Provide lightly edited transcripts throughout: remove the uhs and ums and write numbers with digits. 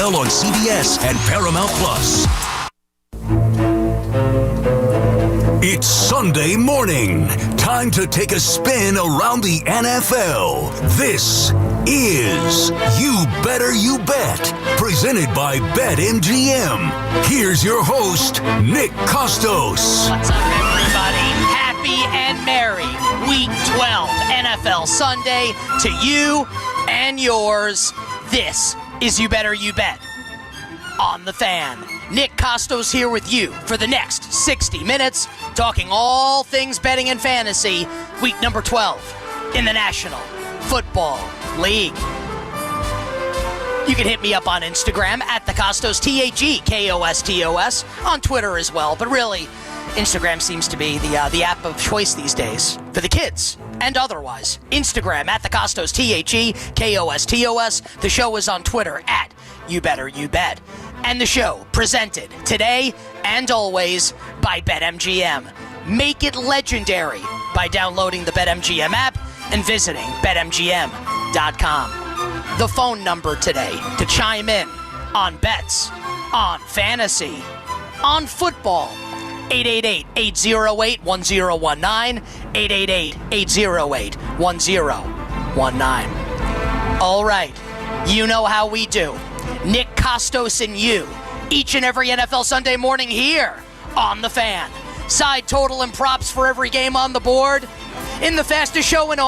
NFL on CBS and Paramount Plus. It's Sunday morning. Time to take a spin around the NFL. This is You Better You Bet, presented by BetMGM. Here's your host, Nick Kostos. What's up, everybody? Happy and merry Week 12 NFL Sunday to you and yours. This is You Better You Bet on the Fan. Nick Kostos here with you for the next 60 minutes, talking all things betting and fantasy, week number 12 in the National Football League. You can hit me up on Instagram at the Kostos, TAGKOSTOS, on Twitter as well, but really, Instagram seems to be the app of choice these days for the kids and otherwise. Instagram at the Kostos, TAGKOSTOS. The show is on Twitter at You Better You Bet. And the show presented today and always by BetMGM. Make it legendary by downloading the BetMGM app and visiting BetMGM.com. The phone number today to chime in on bets, on fantasy, on football, 888-808-1019, 888-808-1019. All right, you know how we do. Nick Kostos and you, each and every NFL Sunday morning here on The Fan. Side total and props for every game on the board in the fastest show in all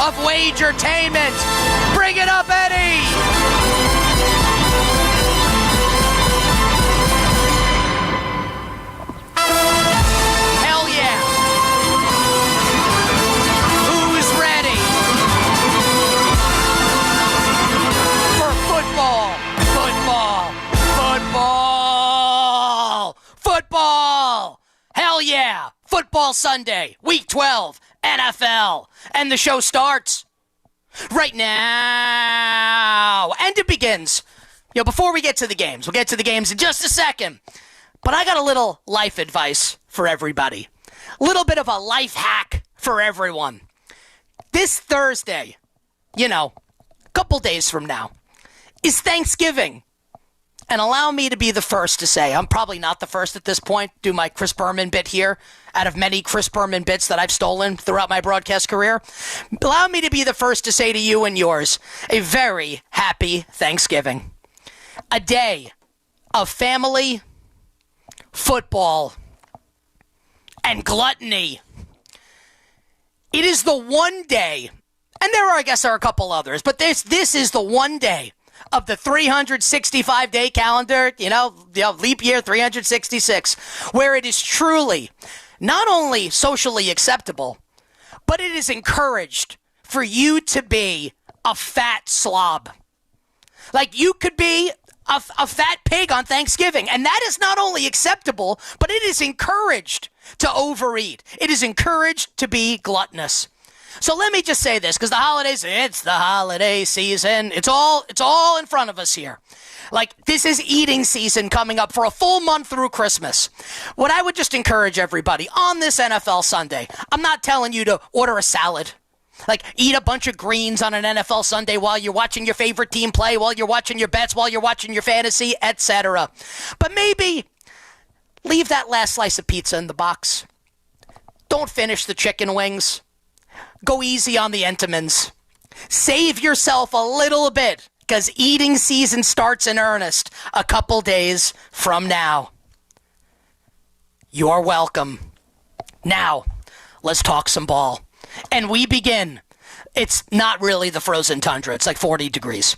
of Wagertainment. Bring it up, Eddie! Football! Hell yeah! Football Sunday, Week 12, NFL. And the show starts right now. And it begins. Before we get to the games, we'll get to the games in just a second. But I got a little life advice for everybody. A little bit of a life hack for everyone. This Thursday, a couple days from now, is Thanksgiving. And allow me to be the first to say, I'm probably not the first at this point, do my Chris Berman bit here, out of many Chris Berman bits that I've stolen throughout my broadcast career. Allow me to be the first to say to you and yours, a very happy Thanksgiving. A day of family, football, and gluttony. It is the one day, and I guess there are a couple others, but this is the one day of the 365-day calendar, leap year 366, where it is truly not only socially acceptable, but it is encouraged for you to be a fat slob. Like, you could be a fat pig on Thanksgiving, and that is not only acceptable, but it is encouraged to overeat. It is encouraged to be gluttonous. So let me just say this, because it's the holiday season. It's all in front of us here. Like, this is eating season coming up for a full month through Christmas. What I would just encourage everybody on this NFL Sunday, I'm not telling you to order a salad. Like, eat a bunch of greens on an NFL Sunday while you're watching your favorite team play, while you're watching your bets, while you're watching your fantasy, etc. But maybe leave that last slice of pizza in the box. Don't finish the chicken wings. Go easy on the Entenmann's. Save yourself a little bit, because eating season starts in earnest a couple days from now. You're welcome. Now, let's talk some ball. And we begin. It's not really the frozen tundra. It's like 40 degrees.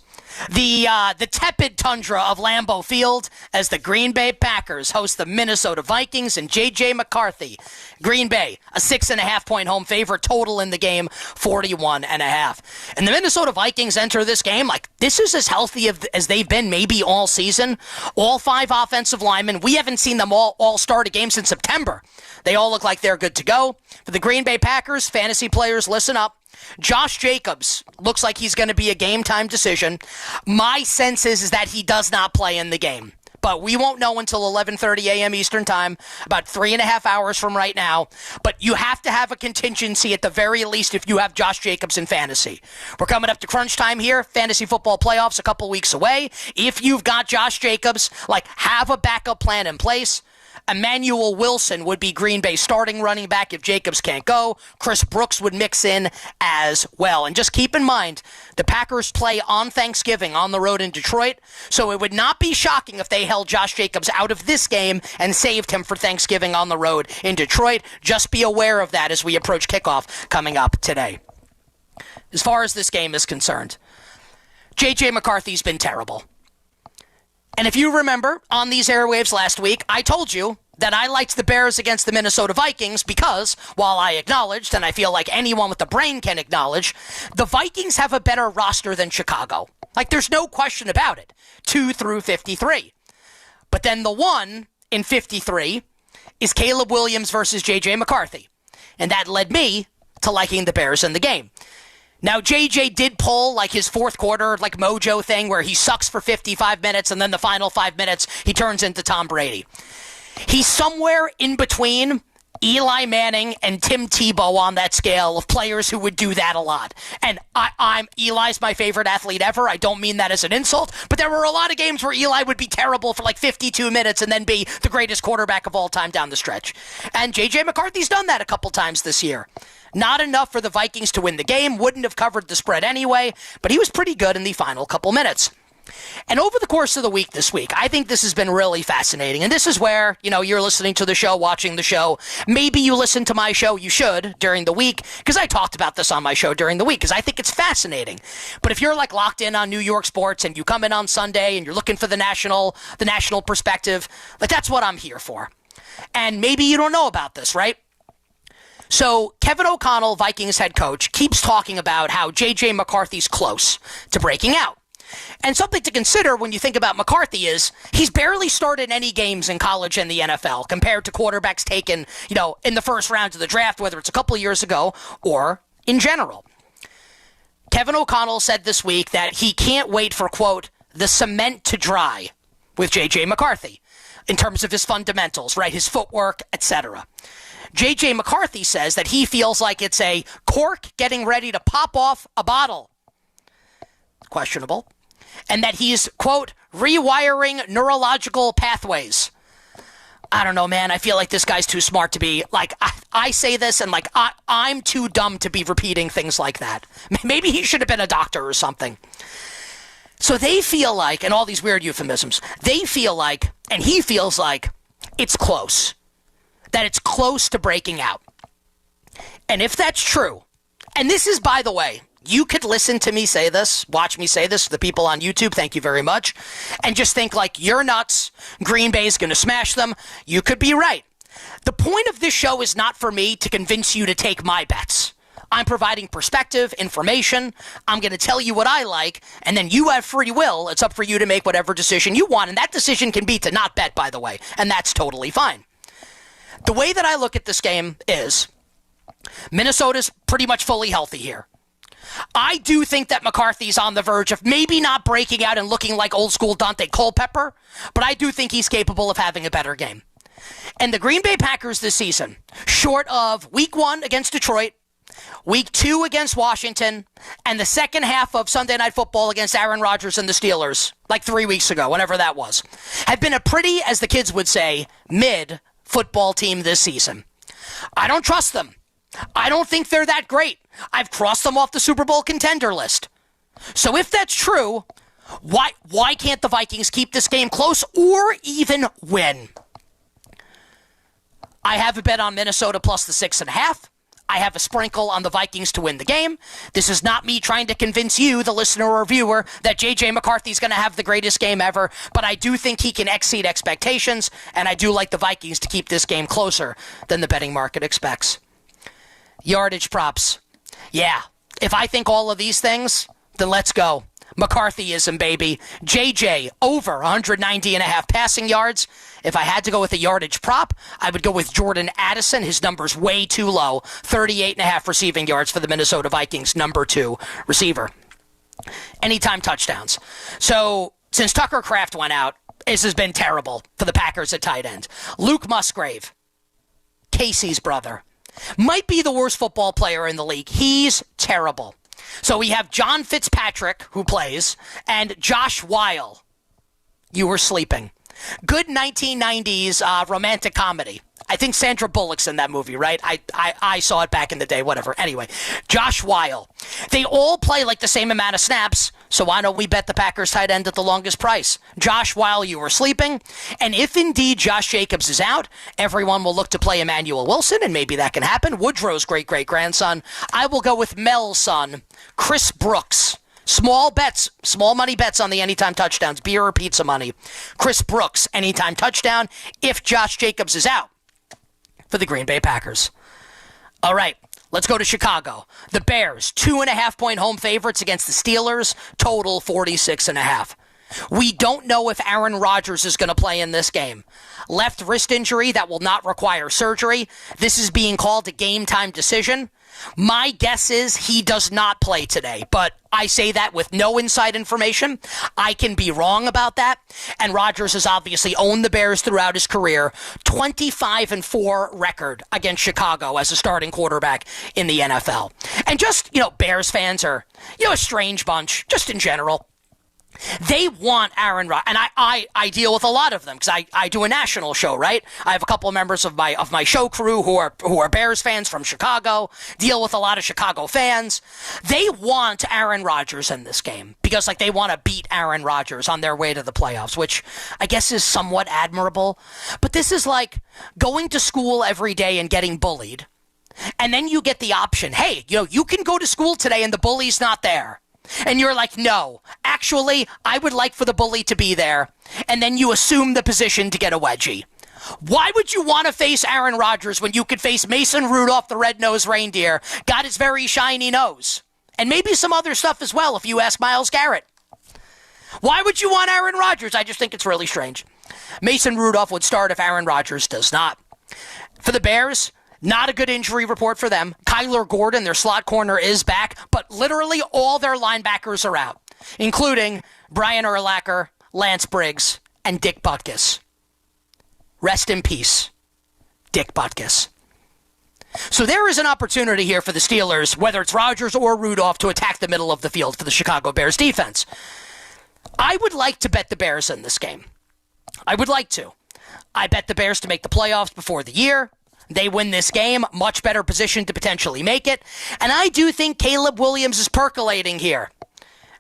The tepid tundra of Lambeau Field as the Green Bay Packers host the Minnesota Vikings and J.J. McCarthy. Green Bay, a 6.5-point home favorite, total in the game, 41.5. And the Minnesota Vikings enter this game like this is as healthy as they've been maybe all season. All 5 offensive linemen. We haven't seen them all start a game since September. They all look like they're good to go. For the Green Bay Packers, fantasy players, listen up. Josh Jacobs looks like he's going to be a game-time decision. My sense is that he does not play in the game. but we won't know until 11:30 a.m. Eastern Time, about 3.5 hours from right now. But you have to have a contingency at the very least if you have Josh Jacobs in fantasy. We're coming up to crunch time here, fantasy football playoffs a couple weeks away. If you've got Josh Jacobs, have a backup plan in place. Emmanuel Wilson would be Green Bay's starting running back if Jacobs can't go. Chris Brooks would mix in as well. And just keep in mind, the Packers play on Thanksgiving on the road in Detroit, so it would not be shocking if they held Josh Jacobs out of this game and saved him for Thanksgiving on the road in Detroit. Just be aware of that as we approach kickoff coming up today. As far as this game is concerned, J.J. McCarthy's been terrible. And if you remember, on these airwaves last week, I told you that I liked the Bears against the Minnesota Vikings because, while I acknowledged, and I feel like anyone with a brain can acknowledge, the Vikings have a better roster than Chicago. There's no question about it. 2 through 53. But then the 1 in 53 is Caleb Williams versus J.J. McCarthy. And that led me to liking the Bears in the game. Now, JJ did pull his fourth quarter mojo thing where he sucks for 55 minutes and then the final 5 minutes he turns into Tom Brady. He's somewhere in between Eli Manning and Tim Tebow on that scale of players who would do that a lot. And Eli's my favorite athlete ever. I don't mean that as an insult, but there were a lot of games where Eli would be terrible for 52 minutes and then be the greatest quarterback of all time down the stretch. And JJ McCarthy's done that a couple times this year. Not enough for the Vikings to win the game, wouldn't have covered the spread anyway, but he was pretty good in the final couple minutes. And over the course of the week this week, I think this has been really fascinating. And this is where, you're listening to the show, watching the show. Maybe you listen to my show, you should, during the week, because I talked about this on my show during the week, because I think it's fascinating. But if you're locked in on New York sports and you come in on Sunday and you're looking for the national perspective, that's what I'm here for. And maybe you don't know about this, right? So Kevin O'Connell, Vikings head coach, keeps talking about how J.J. McCarthy's close to breaking out. And something to consider when you think about McCarthy is he's barely started any games in college and the NFL compared to quarterbacks taken, in the first round of the draft, whether it's a couple of years ago or in general. Kevin O'Connell said this week that he can't wait for, quote, the cement to dry with J.J. McCarthy in terms of his fundamentals, right, his footwork, etc. J.J. McCarthy says that he feels like it's a cork getting ready to pop off a bottle. Questionable. And that he's, quote, rewiring neurological pathways. I don't know, man. I feel like this guy's too smart to be, I say this and, I'm too dumb to be repeating things like that. Maybe he should have been a doctor or something. So they feel like, and all these weird euphemisms, they feel like, and he feels like, it's close. That it's close to breaking out. And if that's true, and this is, by the way, you could listen to me say this, watch me say this, the people on YouTube, thank you very much, and just think you're nuts, Green Bay's going to smash them. You could be right. The point of this show is not for me to convince you to take my bets. I'm providing perspective, information. I'm going to tell you what I like, and then you have free will. It's up for you to make whatever decision you want, and that decision can be to not bet, by the way, and that's totally fine. The way that I look at this game is Minnesota's pretty much fully healthy here. I do think that McCarthy's on the verge of maybe not breaking out and looking like old school Dante Culpepper, but I do think he's capable of having a better game. And the Green Bay Packers this season, short of week 1 against Detroit, week 2 against Washington, and the second half of Sunday Night Football against Aaron Rodgers and the Steelers, 3 weeks ago, whenever that was, have been a pretty, as the kids would say, mid football team this season. I don't trust them. I don't think they're that great. I've crossed them off the Super Bowl contender list. So if that's true, why can't the Vikings keep this game close or even win? I have a bet on Minnesota plus the 6.5. I have a sprinkle on the Vikings to win the game. This is not me trying to convince you, the listener or viewer, that J.J. McCarthy's going to have the greatest game ever, but I do think he can exceed expectations, and I do like the Vikings to keep this game closer than the betting market expects. Yardage props. Yeah, if I think all of these things, then let's go. McCarthyism, baby. JJ, over 190.5 passing yards. If I had to go with a yardage prop, I would go with Jordan Addison. His number's way too low. 38.5 receiving yards for the Minnesota Vikings, number 2 receiver. Anytime touchdowns. So, since Tucker Kraft went out, This has been terrible for the Packers at tight end. Luke Musgrave, Casey's brother, might be the worst football player in the league. He's terrible. So we have John Fitzpatrick, who plays, and Josh Weil. You Were Sleeping. Good 1990s romantic comedy. I think Sandra Bullock's in that movie, right? I saw it back in the day, whatever. Anyway, Josh Weil. They all play like the same amount of snaps, so why don't we bet the Packers tight end at the longest price? Josh Weil, You Were Sleeping. And if indeed Josh Jacobs is out, everyone will look to play Emmanuel Wilson, and maybe that can happen. Woodrow's great-great-grandson. I will go with Mel's son, Chris Brooks. Small bets, small money bets on the anytime touchdowns, beer or pizza money. Chris Brooks, anytime touchdown, if Josh Jacobs is out for the Green Bay Packers. All right, let's go to Chicago. The Bears, 2.5-point home favorites against the Steelers, total 46.5. We don't know if Aaron Rodgers is going to play in this game. Left wrist injury that will not require surgery. This is being called a game-time decision. My guess is he does not play today, but I say that with no inside information. I can be wrong about that. And Rodgers has obviously owned the Bears throughout his career. 25-4 record against Chicago as a starting quarterback in the NFL. And just, Bears fans are, a strange bunch, just in general. They want Aaron Rodgers, and I deal with a lot of them because I do a national show, right? I have a couple of members of my show crew who are Bears fans from Chicago, deal with a lot of Chicago fans. They want Aaron Rodgers in this game because they want to beat Aaron Rodgers on their way to the playoffs, which I guess is somewhat admirable. But this is like going to school every day and getting bullied, and then you get the option, hey, you can go to school today and the bully's not there. And you're like, no, actually, I would like for the bully to be there. And then you assume the position to get a wedgie. Why would you want to face Aaron Rodgers when you could face Mason Rudolph, the red-nosed reindeer, got his very shiny nose? And maybe some other stuff as well, if you ask Myles Garrett. Why would you want Aaron Rodgers? I just think it's really strange. Mason Rudolph would start if Aaron Rodgers does not. For the Bears, not a good injury report for them. Kyler Gordon, their slot corner, is back, but literally all their linebackers are out, including Brian Urlacher, Lance Briggs, and Dick Butkus. Rest in peace, Dick Butkus. So there is an opportunity here for the Steelers, whether it's Rodgers or Rudolph, to attack the middle of the field for the Chicago Bears defense. I would like to bet the Bears in this game. I would like to. I bet the Bears to make the playoffs before the year. They win this game, much better position to potentially make it. And I do think Caleb Williams is percolating here.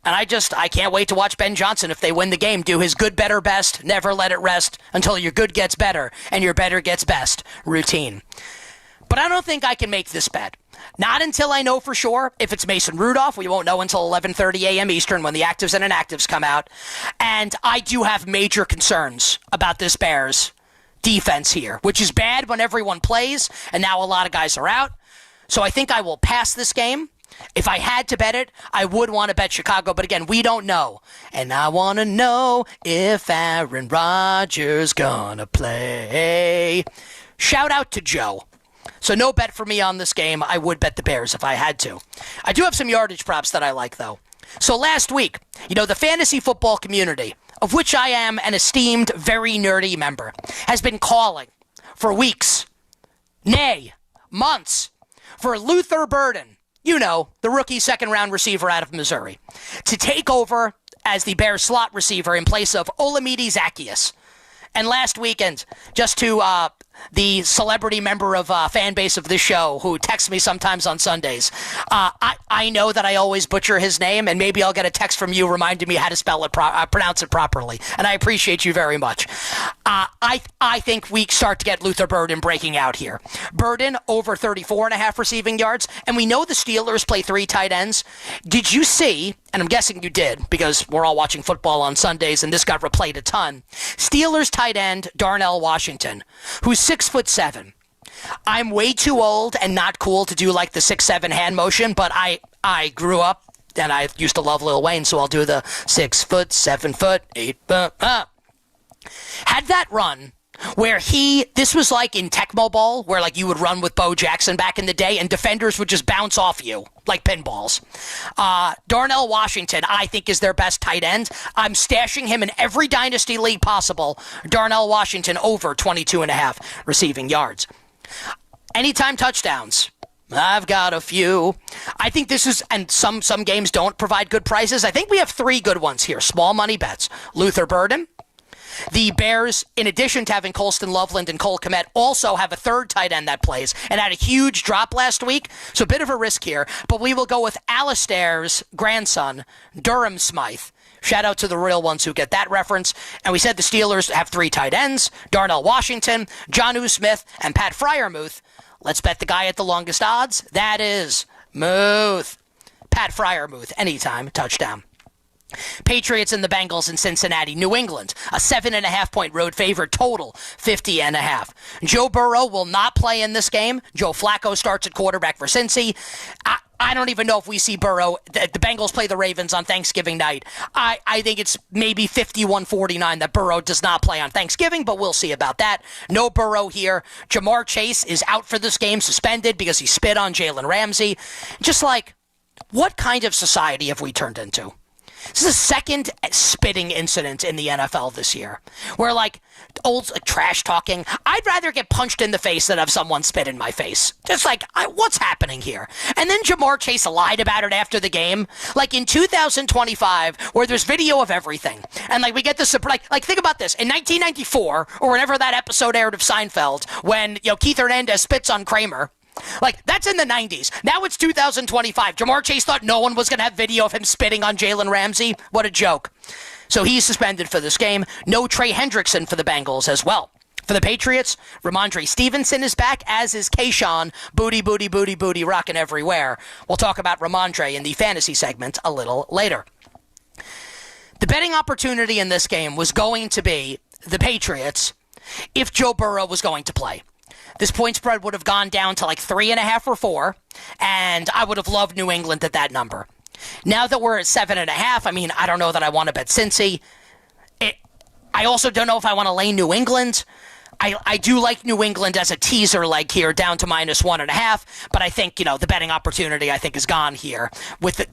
And I can't wait to watch Ben Johnson, if they win the game, do his good, better, best, never let it rest until your good gets better and your better gets best routine. But I don't think I can make this bet. Not until I know for sure if it's Mason Rudolph. We won't know until 11:30 a.m. Eastern when the actives and inactives come out. And I do have major concerns about this Bears defense here, which is bad when everyone plays, and now a lot of guys are out. So I think I will pass this game. If I had to bet it, I would want to bet Chicago, but again, we don't know. And I want to know if Aaron Rodgers gonna play. Shout out to Joe. So no bet for me on this game. I would bet the Bears if I had to. I do have some yardage props that I like, though. So last week, the fantasy football community, of which I am an esteemed, very nerdy member, has been calling for weeks, nay, months, for Luther Burden, the rookie second-round receiver out of Missouri, to take over as the Bears slot receiver in place of Olamide Zaccheaus. And last weekend, just to the celebrity member of fan base of this show who texts me sometimes on Sundays, I know that I always butcher his name, and maybe I'll get a text from you reminding me how to spell it, pronounce it properly. And I appreciate you very much. I think we start to get Luther Burden breaking out here. Burden over 34.5 receiving yards, and we know the Steelers play 3 tight ends. Did you see, and I'm guessing you did because we're all watching football on Sundays and this got replayed a ton, Steelers tight end Darnell Washington, who's 6'7". I'm way too old and not cool to do like the 6'7" hand motion, but I grew up and I used to love Lil Wayne, so I'll do the 6 foot, 7 foot, 8 foot. Had that run where this was like in Tecmo Bowl, where like you would run with Bo Jackson back in the day and defenders would just bounce off you like pinballs. Darnell Washington, I think, is their best tight end. I'm stashing him in every dynasty league possible. Darnell Washington over 22.5 receiving yards. Anytime touchdowns. I've got a few. I think this is, and some games don't provide good prices. I think we have 3 good ones here. Small money bets. Luther Burden. The Bears, in addition to having Colston Loveland and Cole Kmet, also have a third tight end that plays and had a huge drop last week. So a bit of a risk here, but we will go with Alistair's grandson, Durham Smythe. Shout out to the real ones who get that reference. And we said the Steelers have 3 tight ends, Darnell Washington, Jonnu Smith, and Pat Freiermuth. Let's bet the guy at the longest odds. That is Muth. Pat Freiermuth, anytime, touchdown. Patriots and the Bengals in Cincinnati. New England, a 7.5-point road favorite, total 50.5. Joe Burrow will not play in this game. Joe Flacco starts at quarterback for Cincy. I don't even know if we see Burrow. The Bengals play the Ravens on Thanksgiving night. I think it's maybe 51-49 that Burrow does not play on Thanksgiving, but we'll see about that. No Burrow here. Jamar Chase is out for this game, suspended because he spit on Jalen Ramsey. Just like, what kind of society have we turned into? This is the second spitting incident in the NFL this year, where like old trash talking. I'd rather get punched in the face than have someone spit in my face. Just like, what's happening here? And then Jamar Chase lied about it after the game. Like in 2025, where there's video of everything, and like we get this like think about this in 1994 or whenever that episode aired of Seinfeld, when Keith Hernandez spits on Kramer. Like, that's in the 90s. Now it's 2025. Jamar Chase thought no one was going to have video of him spitting on Jalen Ramsey. What a joke. So he's suspended for this game. No Trey Hendrickson for the Bengals as well. For the Patriots, Ramondre Stevenson is back, as is Kayshawn. Booty, booty, booty, booty, rocking everywhere. We'll talk about Ramondre in the fantasy segment a little later. The betting opportunity in this game was going to be the Patriots if Joe Burrow was going to play. This point spread would have gone down to like 3.5 or 4, and I would have loved New England at that number. Now that we're at 7.5, I mean, I don't know that I want to bet Cincy. I also don't know if I want to lay New England. I do like New England as a teaser leg here, down to -1.5, but I think, the betting opportunity, I think, is gone here.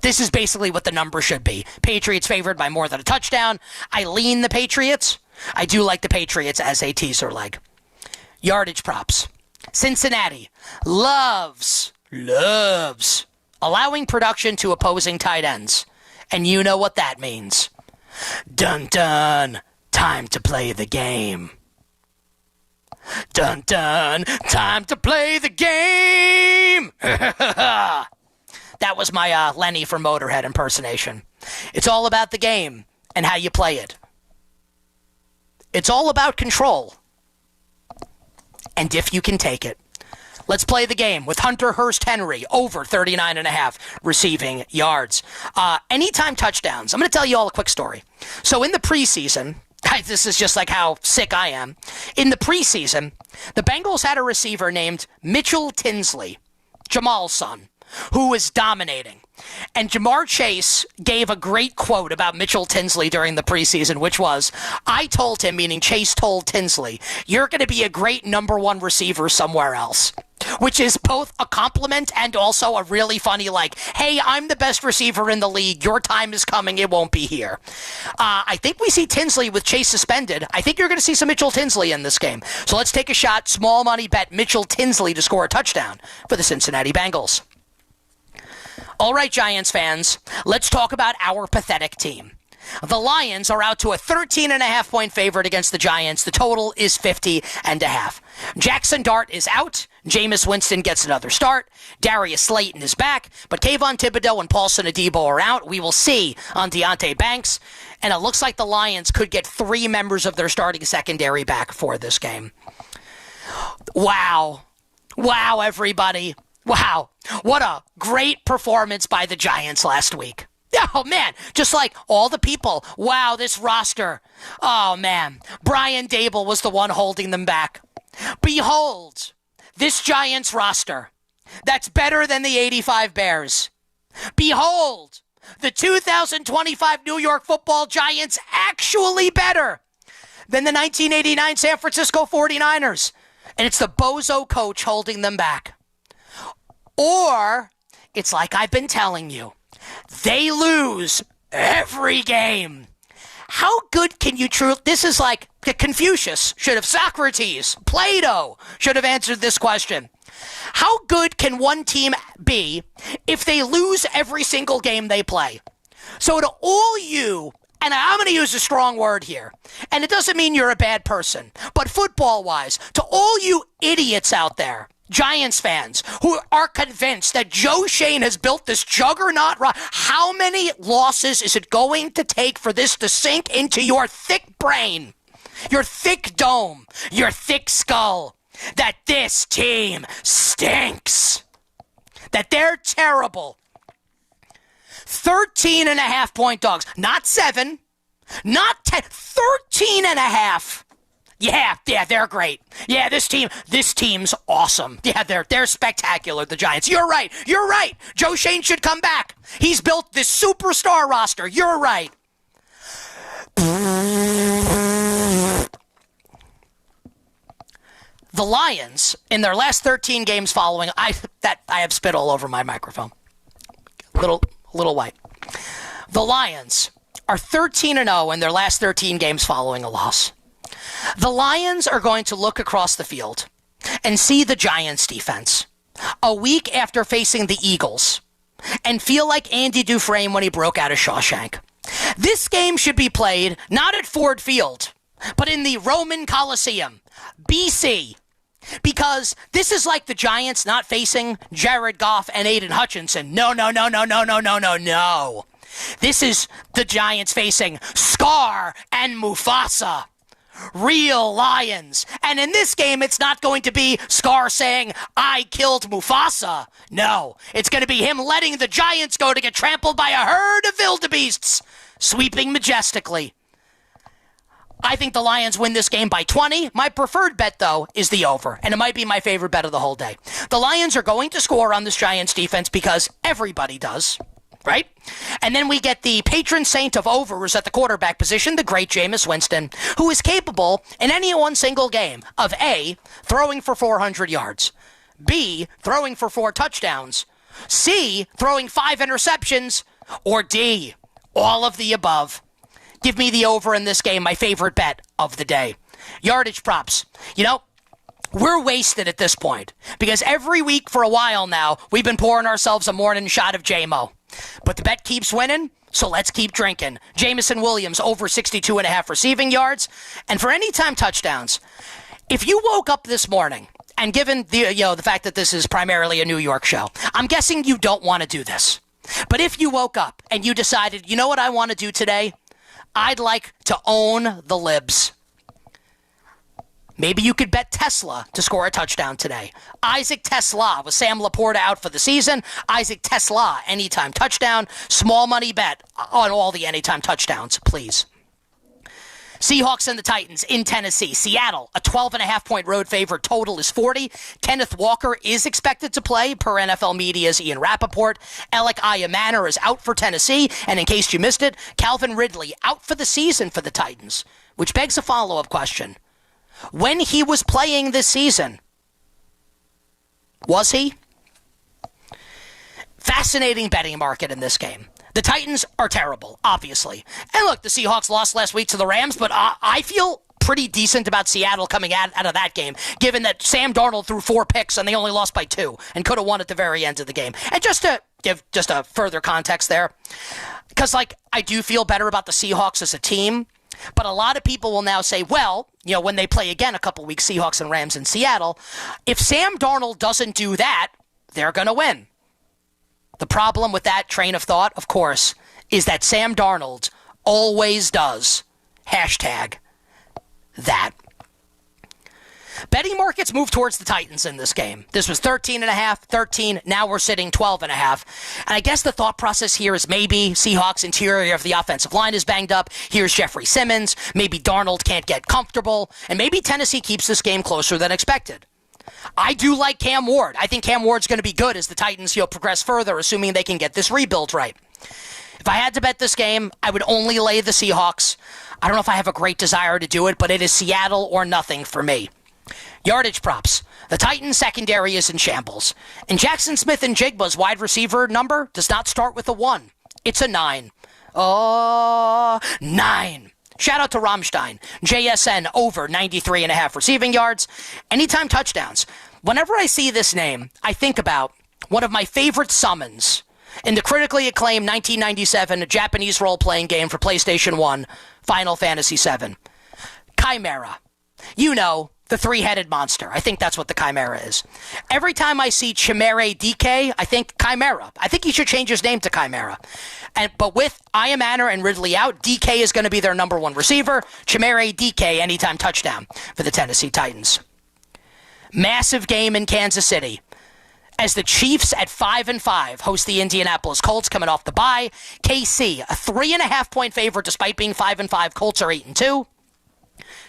This is basically what the number should be. Patriots favored by more than a touchdown. I lean the Patriots. I do like the Patriots as a teaser leg. Yardage props. Cincinnati loves allowing production to opposing tight ends. And you know what that means. Dun dun, time to play the game. Dun dun, time to play the game. That was my Lenny from Motorhead impersonation. It's all about the game and how you play it. It's all about control. And if you can take it. Let's play the game with Hunter Hurst Henry over 39.5 receiving yards. Anytime touchdowns. I'm going to tell you all a quick story. So in the preseason, this is just like how sick I am. In the preseason, the Bengals had a receiver named Mitchell Tinsley, Jamal's son, who was dominating. And Jamar Chase gave a great quote about Mitchell Tinsley during the preseason, which was, I told him, meaning Chase told Tinsley, you're going to be a great number 1 receiver somewhere else. Which is both a compliment and also a really funny, like, hey, I'm the best receiver in the league. Your time is coming. It won't be here. I think we see Tinsley with Chase suspended. I think you're going to see some Mitchell Tinsley in this game. So let's take a shot. Small money bet Mitchell Tinsley to score a touchdown for the Cincinnati Bengals. All right, Giants fans, let's talk about our pathetic team. The Lions are out to a 13.5-point favorite against the Giants. The total is 50.5. Jackson Dart is out. Jameis Winston gets another start. Darius Slayton is back. But Kayvon Thibodeau and Paulson Adebo are out. We will see on Deonte Banks. And it looks like the Lions could get 3 members of their starting secondary back for this game. Wow. Wow, everybody. Wow. What a great performance by the Giants last week. Oh, man, just like all the people. Wow, this roster. Oh, man, Brian Dable was the one holding them back. Behold, this Giants roster that's better than the 85 Bears. Behold, the 2025 New York Football Giants actually better than the 1989 San Francisco 49ers. And it's the bozo coach holding them back. Or it's like I've been telling you, they lose every game. How good can you truly... This is like Confucius should have, Socrates, Plato should have answered this question. How good can one team be if they lose every single game they play? So to all you, and I'm going to use a strong word here, and it doesn't mean you're a bad person, but football-wise, to all you idiots out there, Giants fans, who are convinced that Joe Shane has built this juggernaut, how many losses is it going to take for this to sink into your thick brain, your thick dome, your thick skull, that this team stinks, that they're terrible? 13.5-point dogs, not 7, not 10, 13.5. Yeah, they're great. Yeah, this team's awesome. Yeah, they're spectacular, the Giants. You're right. Joe Shane should come back. He's built this superstar roster. You're right. The Lions, in their last 13 games following, I have spit all over my microphone. Little white. The Lions are 13-0 in their last 13 games following a loss. The Lions are going to look across the field and see the Giants defense a week after facing the Eagles and feel like Andy Dufresne when he broke out of Shawshank. This game should be played not at Ford Field, but in the Roman Coliseum, BC. Because this is like the Giants not facing Jared Goff and Aiden Hutchinson. No. This is the Giants facing Scar and Mufasa. Real lions. And in this game, it's not going to be Scar saying, I killed Mufasa. No, it's going to be him letting the Giants go to get trampled by a herd of wildebeests, sweeping majestically. I think the Lions win this game by 20. My preferred bet, though, is the over, and it might be my favorite bet of the whole day. The Lions are going to score on this Giants defense because everybody does, right? And then we get the patron saint of overs at the quarterback position, the great Jameis Winston, who is capable in any one single game of A, throwing for 400 yards, B, throwing for 4 touchdowns, C, throwing 5 interceptions, or D, all of the above. Give me the over in this game, my favorite bet of the day. Yardage props. You know, we're wasted at this point because every week for a while now, we've been pouring ourselves a morning shot of J-Mo. But the bet keeps winning, so let's keep drinking. Jamison Williams over 62.5 receiving yards. And for anytime touchdowns, if you woke up this morning, and given the fact that this is primarily a New York show, I'm guessing you don't want to do this. But if you woke up and you decided, you know what I want to do today? I'd like to own the libs. Maybe you could bet Tesla to score a touchdown today. Isaac Tesla with Sam Laporta out for the season. Isaac Tesla, anytime touchdown. Small money bet on all the anytime touchdowns, please. Seahawks and the Titans in Tennessee. Seattle, a 12.5-point road favorite. Total is 40. Kenneth Walker is expected to play, per NFL Media's Ian Rappaport. Alec Ayamana is out for Tennessee. And in case you missed it, Calvin Ridley out for the season for the Titans. Which begs a follow-up question. When he was playing this season, was he? Fascinating betting market in this game. The Titans are terrible, obviously. And look, the Seahawks lost last week to the Rams, but I feel pretty decent about Seattle coming out of that game, given that Sam Darnold threw 4 picks and they only lost by 2 and could have won at the very end of the game. And just to give just a further context there, because I do feel better about the Seahawks as a team, but a lot of people will now say, well, when they play again a couple weeks, Seahawks and Rams in Seattle, if Sam Darnold doesn't do that, they're going to win. The problem with that train of thought, of course, is that Sam Darnold always does #that. Betting markets move towards the Titans in this game. This was 13.5, 13. Now we're sitting 12.5. And I guess the thought process here is maybe Seahawks interior of the offensive line is banged up. Here's Jeffrey Simmons. Maybe Darnold can't get comfortable. And maybe Tennessee keeps this game closer than expected. I do like Cam Ward. I think Cam Ward's going to be good as the Titans progress further, assuming they can get this rebuild right. If I had to bet this game, I would only lay the Seahawks. I don't know if I have a great desire to do it, but it is Seattle or nothing for me. Yardage props. The Titans secondary is in shambles. And Jackson Smith and Jigba's wide receiver number does not start with a 1. It's a 9. Oh, 9. Shout out to Rammstein. JSN over 93.5 receiving yards. Anytime touchdowns. Whenever I see this name, I think about one of my favorite summons in the critically acclaimed 1997 Japanese role-playing game for PlayStation 1, Final Fantasy VII. Chimera. You know, the three-headed monster. I think that's what the Chimera is. Every time I see Chimere DK, I think Chimera. I think he should change his name to Chimera. But with Iamaner and Ridley out, DK is going to be their number 1 receiver. Chimere DK, anytime touchdown for the Tennessee Titans. Massive game in Kansas City as the Chiefs at 5-5 host the Indianapolis Colts coming off the bye. KC, a 3.5-point favorite despite being 5-5. Colts are 8-2.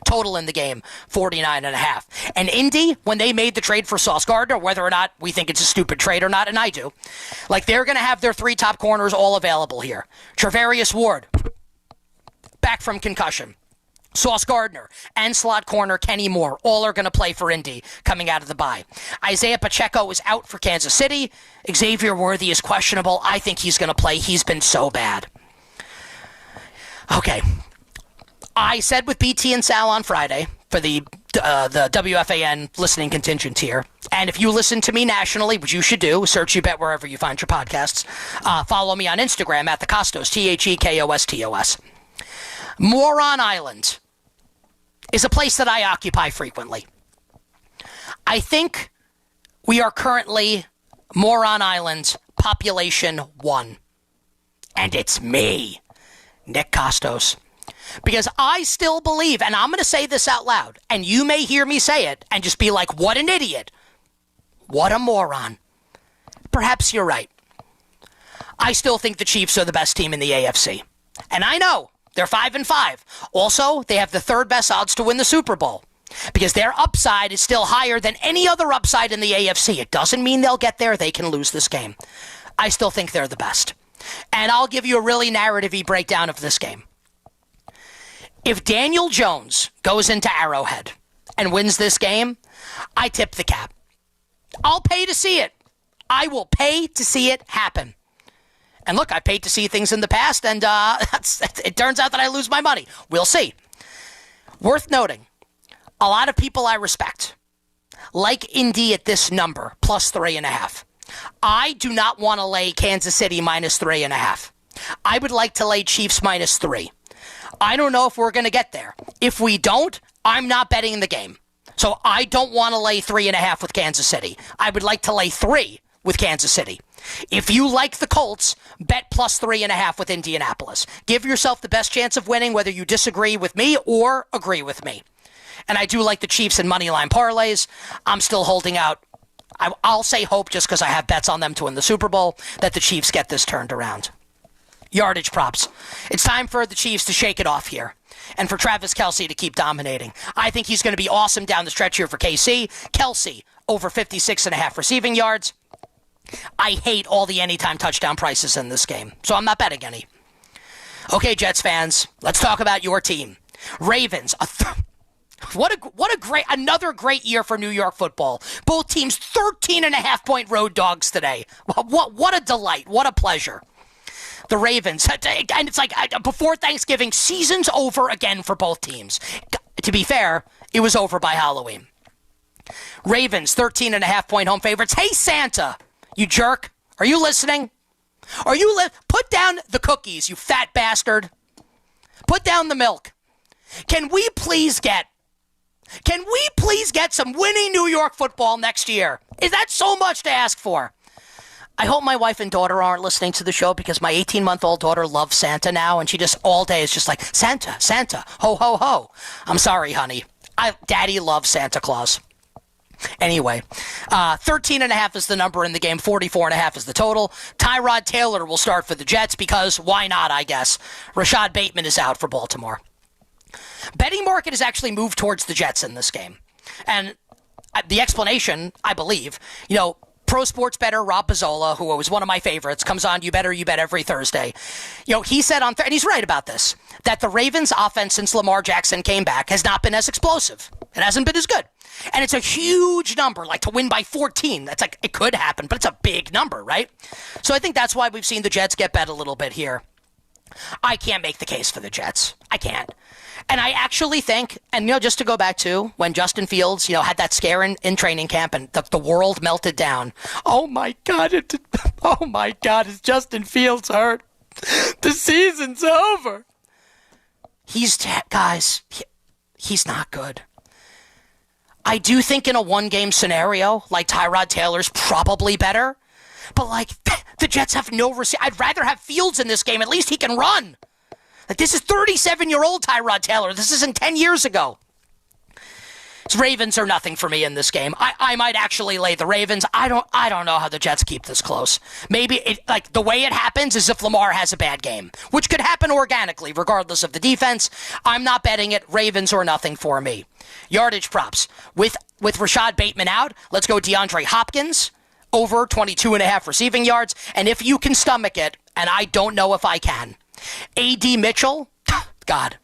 Total in the game, 49.5. And Indy, when they made the trade for Sauce Gardner, whether or not we think it's a stupid trade or not, and I do, like they're going to have their 3 top corners all available here. Travarius Ward, back from concussion. Sauce Gardner and slot corner Kenny Moore all are going to play for Indy coming out of the bye. Isaiah Pacheco is out for Kansas City. Xavier Worthy is questionable. I think he's going to play. He's been so bad. Okay. I said with BT and Sal on Friday for the WFAN listening contingent here, and if you listen to me nationally, which you should do, search You Bet wherever you find your podcasts. Follow me on Instagram at the Kostos, TheKostos. Moron Island is a place that I occupy frequently. I think we are currently Moron Island population 1. And it's me, Nick Kostos. Because I still believe, and I'm going to say this out loud, and you may hear me say it and just be like, what an idiot. What a moron. Perhaps you're right. I still think the Chiefs are the best team in the AFC. And I know they're 5-5. Also, they have the 3rd best odds to win the Super Bowl because their upside is still higher than any other upside in the AFC. It doesn't mean they'll get there. They can lose this game. I still think they're the best. And I'll give you a really narrative-y breakdown of this game. If Daniel Jones goes into Arrowhead and wins this game, I tip the cap. I'll pay to see it. I will pay to see it happen. And look, I paid to see things in the past, and it turns out that I lose my money. We'll see. Worth noting, a lot of people I respect like Indy at this number, plus 3.5. I do not want to lay Kansas City minus 3.5. I would like to lay Chiefs minus 3. I don't know if we're going to get there. If we don't, I'm not betting the game. So I don't want to lay 3.5 with Kansas City. I would like to lay 3 with Kansas City. If you like the Colts, bet plus 3.5 with Indianapolis. Give yourself the best chance of winning, whether you disagree with me or agree with me. And I do like the Chiefs in moneyline parlays. I'm still holding out. I'll say hope just because I have bets on them to win the Super Bowl that the Chiefs get this turned around. Yardage props. It's time for the Chiefs to shake it off here and for Travis Kelce to keep dominating. I think he's going to be awesome down the stretch here for KC. Kelce over 56.5 receiving yards. I hate all the anytime touchdown prices in this game, so I'm not betting any. Okay, Jets fans, let's talk about your team. Ravens, another great year for New York football. Both teams 13.5-point road dogs today. What a delight. What a pleasure. The Ravens, and it's like before Thanksgiving, season's over again for both teams. To be fair, it was over by Halloween. Ravens, 13.5-point home favorites. Hey, Santa, you jerk. Are you listening? Put down the cookies, you fat bastard. Put down the milk. Can we please get some winning New York football next year? Is that so much to ask for? I hope my wife and daughter aren't listening to the show because my 18-month-old daughter loves Santa now, and she just all day is just like, Santa, Santa, ho, ho, ho. I'm sorry, honey. Daddy loves Santa Claus. Anyway, 13.5 is the number in the game, 44.5 is the total. Tyrod Taylor will start for the Jets because why not, I guess. Rashad Bateman is out for Baltimore. Betting market has actually moved towards the Jets in this game. And the explanation, I believe, Pro sports bettor Rob Pizzola, who was one of my favorites, comes on You Better You Bet every Thursday. He said and he's right about this, that the Ravens' offense since Lamar Jackson came back has not been as explosive. It hasn't been as good. And it's a huge number, like to win by 14. That's like, it could happen, but it's a big number, right? So I think that's why we've seen the Jets get bet a little bit here. I can't make the case for the Jets. I can't. And I actually think, and just to go back to when Justin Fields, had that scare in training camp and the world melted down. Oh my God, is Justin Fields hurt? The season's over. He's not good. I do think in a one-game scenario, like Tyrod Taylor's probably better. But the Jets have no receiver. I'd rather have Fields in this game. At least he can run. This is 37-year-old Tyrod Taylor. This isn't 10 years ago. Ravens are nothing for me in this game. I might actually lay the Ravens. I don't know how the Jets keep this close. Maybe the way it happens is if Lamar has a bad game, which could happen organically regardless of the defense. I'm not betting it. Ravens or nothing for me. Yardage props. With Rashad Bateman out, let's go DeAndre Hopkins over 22.5 receiving yards. And if you can stomach it, and I don't know if I can, A.D. Mitchell, God.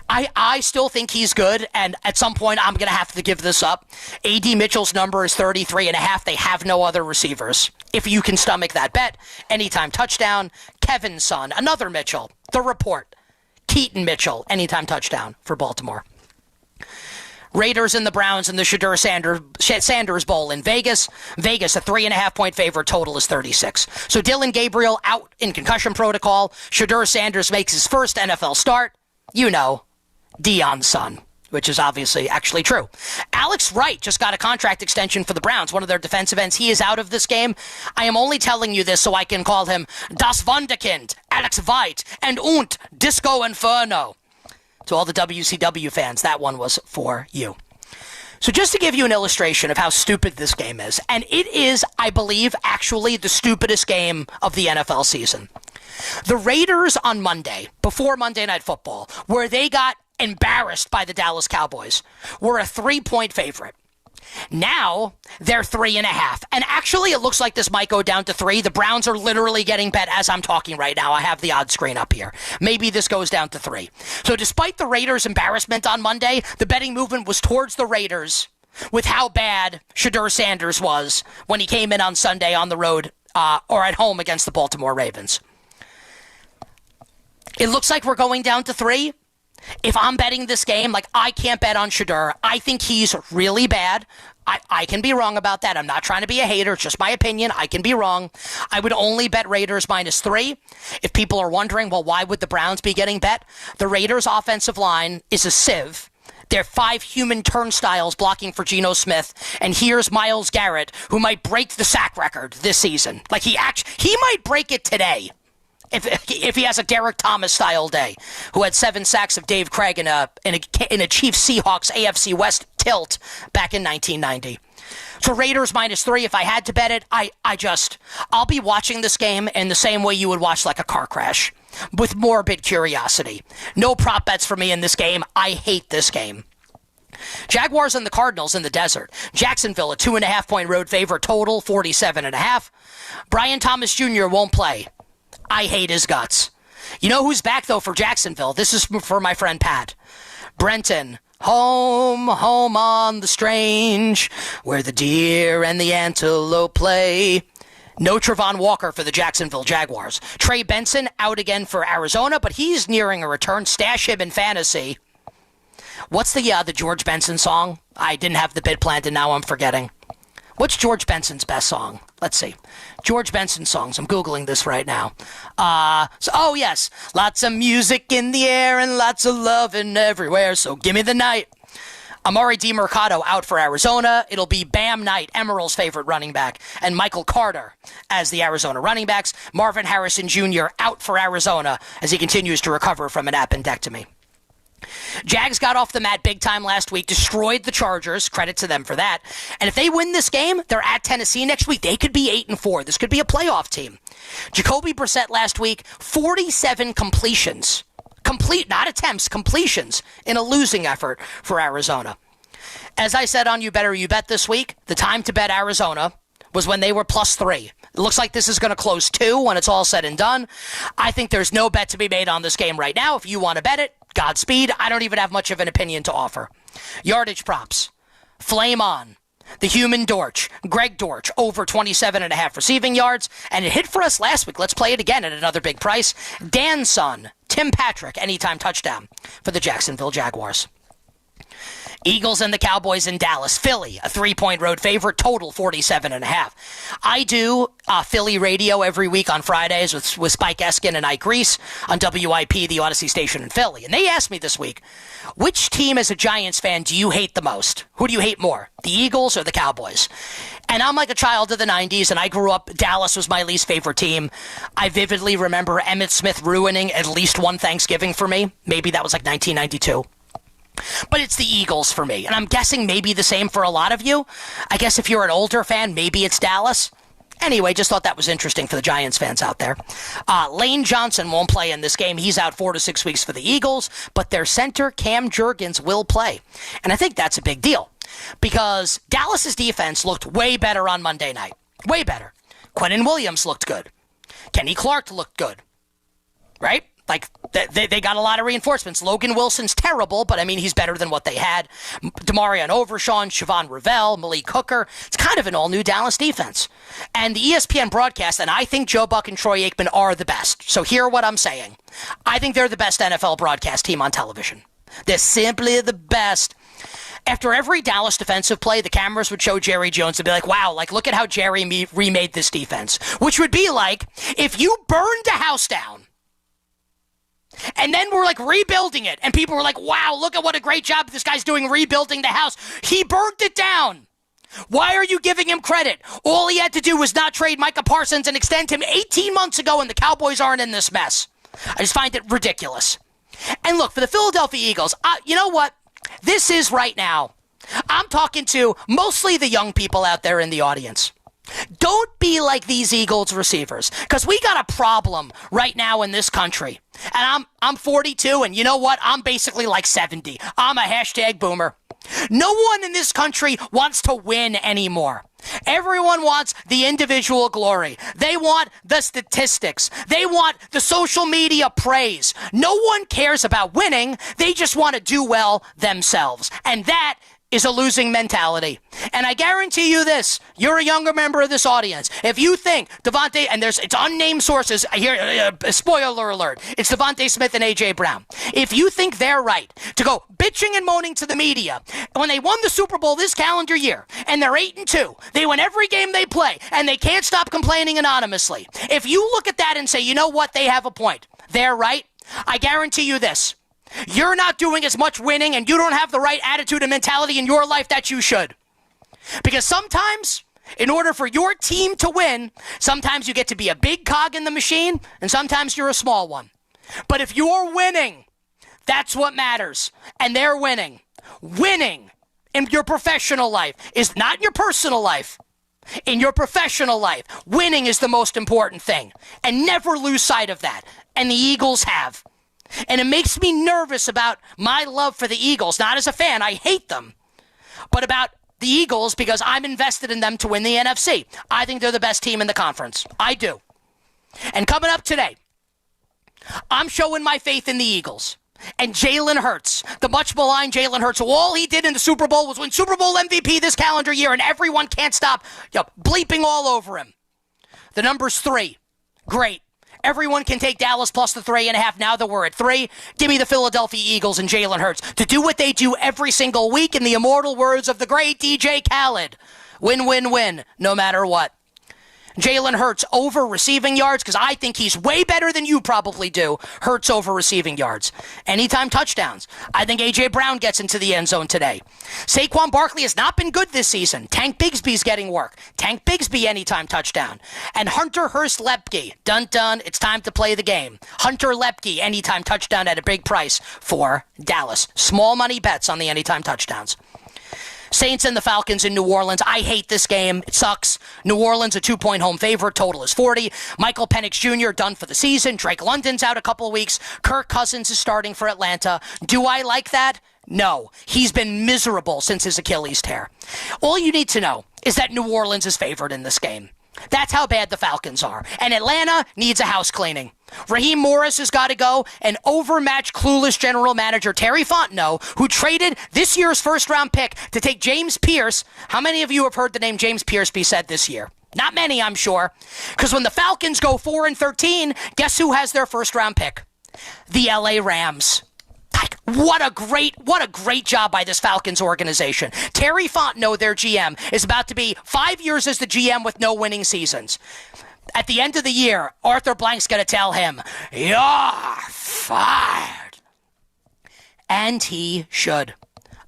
I still think he's good, and at some point I'm going to have to give this up. A.D. Mitchell's number is 33.5. They have no other receivers. If you can stomach that bet, anytime touchdown. Kevin's son, another Mitchell. The report. Keaton Mitchell, anytime touchdown for Baltimore. Raiders and the Browns in the Shadur Sanders Bowl in Vegas. Vegas, a 3.5-point favorite. Total is 36. So Dylan Gabriel out in concussion protocol. Shadur Sanders makes his first NFL start. Deion's son, which is obviously actually true. Alex Wright just got a contract extension for the Browns, one of their defensive ends. He is out of this game. I am only telling you this so I can call him Das Wunderkind, Alex Wright, and Disco Inferno. To all the WCW fans, that one was for you. So just to give you an illustration of how stupid this game is, and it is, I believe, actually the stupidest game of the NFL season. The Raiders on Monday, before Monday Night Football, where they got embarrassed by the Dallas Cowboys, were a 3-point favorite. Now, they're 3.5. And actually, it looks like this might go down to 3. The Browns are literally getting bet as I'm talking right now. I have the odds screen up here. Maybe this goes down to 3. So despite the Raiders' embarrassment on Monday, the betting movement was towards the Raiders with how bad Shadur Sanders was when he came in on Sunday on the road or at home against the Baltimore Ravens. It looks like we're going down to 3. If I'm betting this game, I can't bet on Shadur. I think he's really bad. I can be wrong about that. I'm not trying to be a hater. It's just my opinion. I can be wrong. I would only bet Raiders -3. If people are wondering, well, why would the Browns be getting bet? The Raiders' offensive line is a sieve. They're 5 human turnstiles blocking for Geno Smith. And here's Myles Garrett, who might break the sack record this season. He might break it today. If he has a Derek Thomas style day, who had 7 sacks of Dave Craig in a Chiefs Seahawks AFC West tilt back in 1990. So Raiders -3. If I had to bet it, I'll be watching this game in the same way you would watch a car crash, with morbid curiosity. No prop bets for me in this game. I hate this game. Jaguars and the Cardinals in the desert. Jacksonville, a 2.5-point road favorite. Total 47.5. Brian Thomas Jr. won't play. I hate his guts. You know who's back, though, for Jacksonville? This is for my friend Pat. Brenton. Home, home on the strange, where the deer and the antelope play. No Trevon Walker for the Jacksonville Jaguars. Trey Benson out again for Arizona, but he's nearing a return. Stash him in fantasy. What's the George Benson song? I didn't have the bit planned, and now I'm forgetting. What's George Benson's best song? Let's see. George Benson songs. I'm Googling this right now. Yes. Lots of music in the air and lots of loving everywhere. So give me the night. Amari DiMercado out for Arizona. It'll be Bam Knight, Emerald's favorite running back, and Michael Carter as the Arizona running backs. Marvin Harrison Jr. out for Arizona as he continues to recover from an appendectomy. Jags got off the mat big time last week, destroyed the Chargers. Credit to them for that. And if they win this game, they're at Tennessee next week. They could be 8-4. This could be a playoff team. Jacoby Brissett last week, 47 completions. Not attempts, completions in a losing effort for Arizona. As I said on You Better You Bet this week, the time to bet Arizona was when they were +3. It looks like this is going to close 2 when it's all said and done. I think there's no bet to be made on this game right now. If you want to bet it, Godspeed. I don't even have much of an opinion to offer. Yardage props. Flame on. The human Dortch, Greg Dortch, over 27.5 receiving yards. And it hit for us last week. Let's play it again at another big price. Dan's son, Tim Patrick, anytime touchdown for the Jacksonville Jaguars. Eagles and the Cowboys in Dallas. Philly, a 3-point road favorite, total 47.5. I do Philly radio every week on Fridays with Spike Eskin and Ike Reese on WIP, the Odyssey station in Philly. And they asked me this week, which team as a Giants fan do you hate the most? Who do you hate more, the Eagles or the Cowboys? And I'm like a child of the 90s, and I grew up, Dallas was my least favorite team. I vividly remember Emmitt Smith ruining at least one Thanksgiving for me. Maybe that was like 1992. But it's the Eagles for me, and I'm guessing maybe the same for a lot of you. I guess if you're an older fan, maybe it's Dallas. Anyway, just thought that was interesting for the Giants fans out there. Lane Johnson won't play in this game. He's out 4 to 6 weeks for the Eagles, but their center, Cam Jurgens, will play. And I think that's a big deal because Dallas's defense looked way better on Monday night. Way better. Quinnen Williams looked good. Kenny Clark looked good. Right? Like, they got a lot of reinforcements. Logan Wilson's terrible, but, I mean, he's better than what they had. Demarion Overshawn, Siobhan Ravel, Malik Hooker. It's kind of an all-new Dallas defense. And the ESPN broadcast, and I think Joe Buck and Troy Aikman are the best. So hear what I'm saying. I think they're the best NFL broadcast team on television. They're simply the best. After every Dallas defensive play, the cameras would show Jerry Jones and be like, wow, like, look at how Jerry remade this defense. Which would be like, if you burned a house down, and then we're like rebuilding it. And people were like, wow, look at what a great job this guy's doing rebuilding the house. He burnt it down. Why are you giving him credit? All he had to do was not trade Micah Parsons and extend him 18 months ago, and the Cowboys aren't in this mess. I just find it ridiculous. And look, for the Philadelphia Eagles, you know what? This is right now. I'm talking to mostly the young people out there in the audience. Don't be like these Eagles receivers, because we got a problem right now in this country. And I'm 42, and you know what? I'm basically like 70. I'm a hashtag boomer. No one in this country wants to win anymore. Everyone wants the individual glory. They want the statistics. They want the social media praise. No one cares about winning. They just want to do well themselves. And that is a losing mentality. And I guarantee you this, you're a younger member of this audience. If you think Devontae, and it's unnamed sources, here, spoiler alert, it's Devontae Smith and A.J. Brown. If you think they're right to go bitching and moaning to the media when they won the Super Bowl this calendar year, and they're 8-2, they win every game they play, and they can't stop complaining anonymously. If you look at that and say, you know what, they have a point, they're right, I guarantee you this. You're not doing as much winning, and you don't have the right attitude and mentality in your life that you should. Because sometimes, in order for your team to win, sometimes you get to be a big cog in the machine, and sometimes you're a small one. But if you're winning, that's what matters. And they're winning. Winning in your professional life is not in your personal life. In your professional life, winning is the most important thing. And never lose sight of that. And the Eagles have. And it makes me nervous about my love for the Eagles. Not as a fan, I hate them. But about the Eagles because I'm invested in them to win the NFC. I think they're the best team in the conference. I do. And coming up today, I'm showing my faith in the Eagles. And Jalen Hurts, the much maligned Jalen Hurts, who all he did in the Super Bowl was win Super Bowl MVP this calendar year, and everyone can't stop bleeping all over him. The number's 3. Great. Everyone can take Dallas plus the 3.5. Now that we're at 3, give me the Philadelphia Eagles and Jalen Hurts to do what they do every single week in the immortal words of the great DJ Khaled. Win, win, win, no matter what. Jalen Hurts over receiving yards because I think he's way better than you probably do. Hurts over receiving yards. Anytime touchdowns. I think A.J. Brown gets into the end zone today. Saquon Barkley has not been good this season. Tank Bigsby's getting work. Tank Bigsby anytime touchdown. And Hunter Hurst Lepke. Dun dun, it's time to play the game. Hunter Lepke anytime touchdown at a big price for Dallas. Small money bets on the anytime touchdowns. Saints and the Falcons in New Orleans. I hate this game. It sucks. New Orleans, a 2-point home favorite. Total is 40. Michael Penix Jr. done for the season. Drake London's out a couple of weeks. Kirk Cousins is starting for Atlanta. Do I like that? No. He's been miserable since his Achilles tear. All you need to know is that New Orleans is favored in this game. That's how bad the Falcons are. And Atlanta needs a house cleaning. Raheem Morris has got to go, and overmatched, clueless general manager Terry Fontenot, who traded this year's first-round pick to take James Pierce. How many of you have heard the name James Pierce be said this year? Not many, I'm sure. Because when the Falcons go 4-13, guess who has their first-round pick? The LA Rams. What a great job by this Falcons organization. Terry Fontenot, their GM, is about to be 5 years as the GM with no winning seasons. At the end of the year, Arthur Blank's going to tell him, "You're fired." And he should.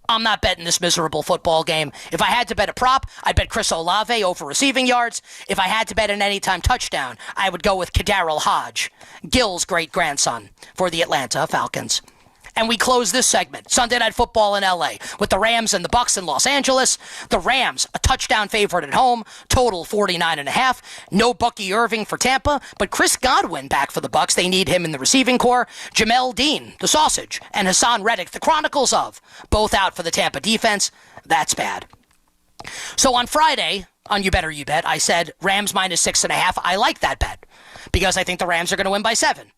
I'm not betting this miserable football game. If I had to bet a prop, I'd bet Chris Olave over receiving yards. If I had to bet an anytime touchdown, I would go with Kadarrell Hodge, Gill's great-grandson, for the Atlanta Falcons. And we close this segment, Sunday Night Football in L.A., with the Rams and the Bucs in Los Angeles. The Rams, a touchdown favorite at home, total 49.5. No Bucky Irving for Tampa, but Chris Godwin back for the Bucs. They need him in the receiving corps. Jamel Dean, the sausage, and Hassan Reddick, the Chronicles of, both out for the Tampa defense. That's bad. So on Friday, on You Better You Bet, I said Rams minus 6.5. I like that bet because I think the Rams are going to win by 7.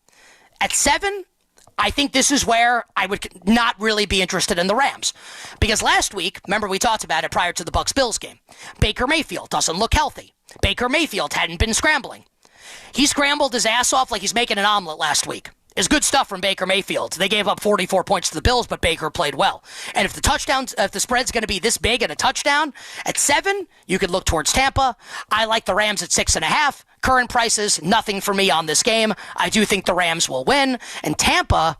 At 7, I think this is where I would not really be interested in the Rams. Because last week, remember we talked about it prior to the Bucs-Bills game, Baker Mayfield doesn't look healthy. Baker Mayfield hadn't been scrambling. He scrambled his ass off like he's making an omelet last week. It's good stuff from Baker Mayfield. They gave up 44 points to the Bills, but Baker played well. And if the spread's going to be this big and a touchdown, at 7, you could look towards Tampa. I like the Rams at 6.5. Current prices, nothing for me on this game. I do think the Rams will win. And Tampa,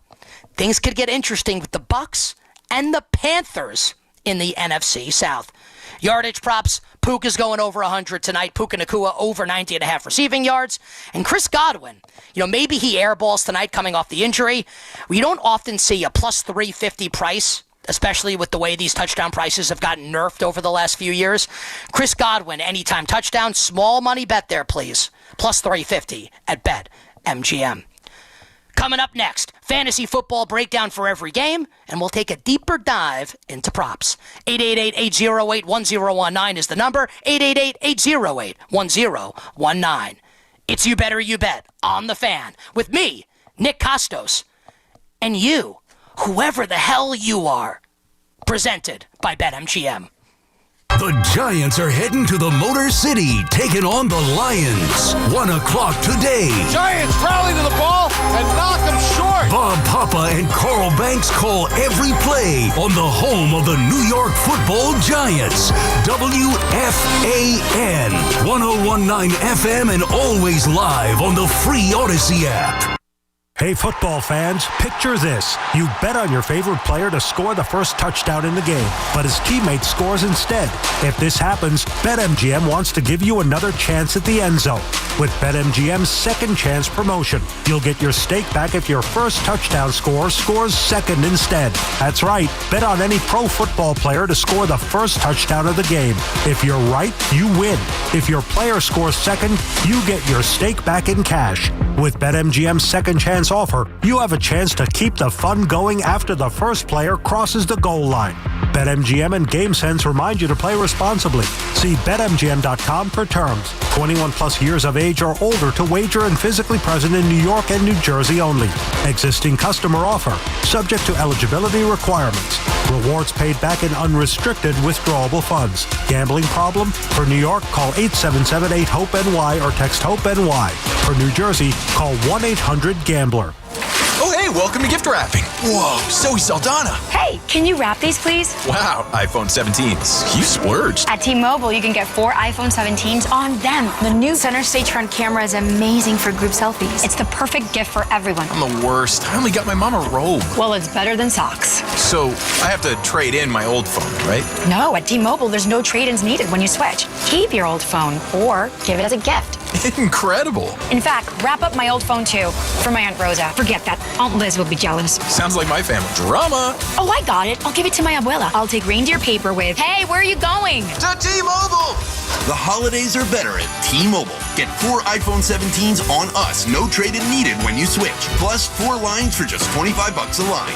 things could get interesting with the Bucs and the Panthers in the NFC South. Yardage props, Puka is going over 100 tonight. Puka Nacua over 90.5 receiving yards. And Chris Godwin, maybe he airballs tonight coming off the injury. We don't often see a plus 350 price, especially with the way these touchdown prices have gotten nerfed over the last few years. Chris Godwin, anytime touchdown, small money bet there, please. Plus 350 at BetMGM. Coming up next, fantasy football breakdown for every game, and we'll take a deeper dive into props. 888-808-1019 is the number, 888-808-1019. It's You Better You Bet on The Fan with me, Nick Kostos, and you, whoever the hell you are, presented by BetMGM. The Giants are heading to the Motor City, taking on the Lions. 1 o'clock today. Giants rally to the ball and knock them short. Bob Papa and Carl Banks call every play on the home of the New York Football Giants. WFAN, 101.9 FM, and always live on the free Odyssey app. Hey, football fans, picture this. You bet on your favorite player to score the first touchdown in the game, but his teammate scores instead. If this happens, BetMGM wants to give you another chance at the end zone. With BetMGM's second chance promotion, you'll get your stake back if your first touchdown scorer scores second instead. That's right, bet on any pro football player to score the first touchdown of the game. If you're right, you win. If your player scores second, you get your stake back in cash. With BetMGM's second chance offer, you have a chance to keep the fun going after the first player crosses the goal line. BetMGM and GameSense remind you to play responsibly. See BetMGM.com for terms. 21 plus years of age or older to wager and physically present in New York and New Jersey only. Existing customer offer. Subject to eligibility requirements. Rewards paid back in unrestricted withdrawable funds. Gambling problem? For New York, call 877-8-HOPE-NY or text HOPE-NY. For New Jersey, call 1-800-GAMBLER. Oh, hey, welcome to gift wrapping. Whoa, Zoe Saldana. Hey, can you wrap these, please? Wow, iPhone 17s. You splurged. At T-Mobile, you can get 4 iPhone 17s on them. The new center stage front camera is amazing for group selfies. It's the perfect gift for everyone. I'm the worst. I only got my mom a robe. Well, it's better than socks. So, I have to trade in my old phone, right? No, at T-Mobile, there's no trade-ins needed when you switch. Keep your old phone or give it as a gift. Incredible. In fact, wrap up my old phone, too, for my Aunt Rosa. Forget that. Aunt Liz will be jealous. Sounds like my family. Drama. Oh, I got it. I'll give it to my abuela. I'll take reindeer paper with, hey, where are you going? To T-Mobile. The holidays are better at T-Mobile. Get 4 iPhone 17s on us. No trade-in needed when you switch. Plus 4 lines for just $25 a line.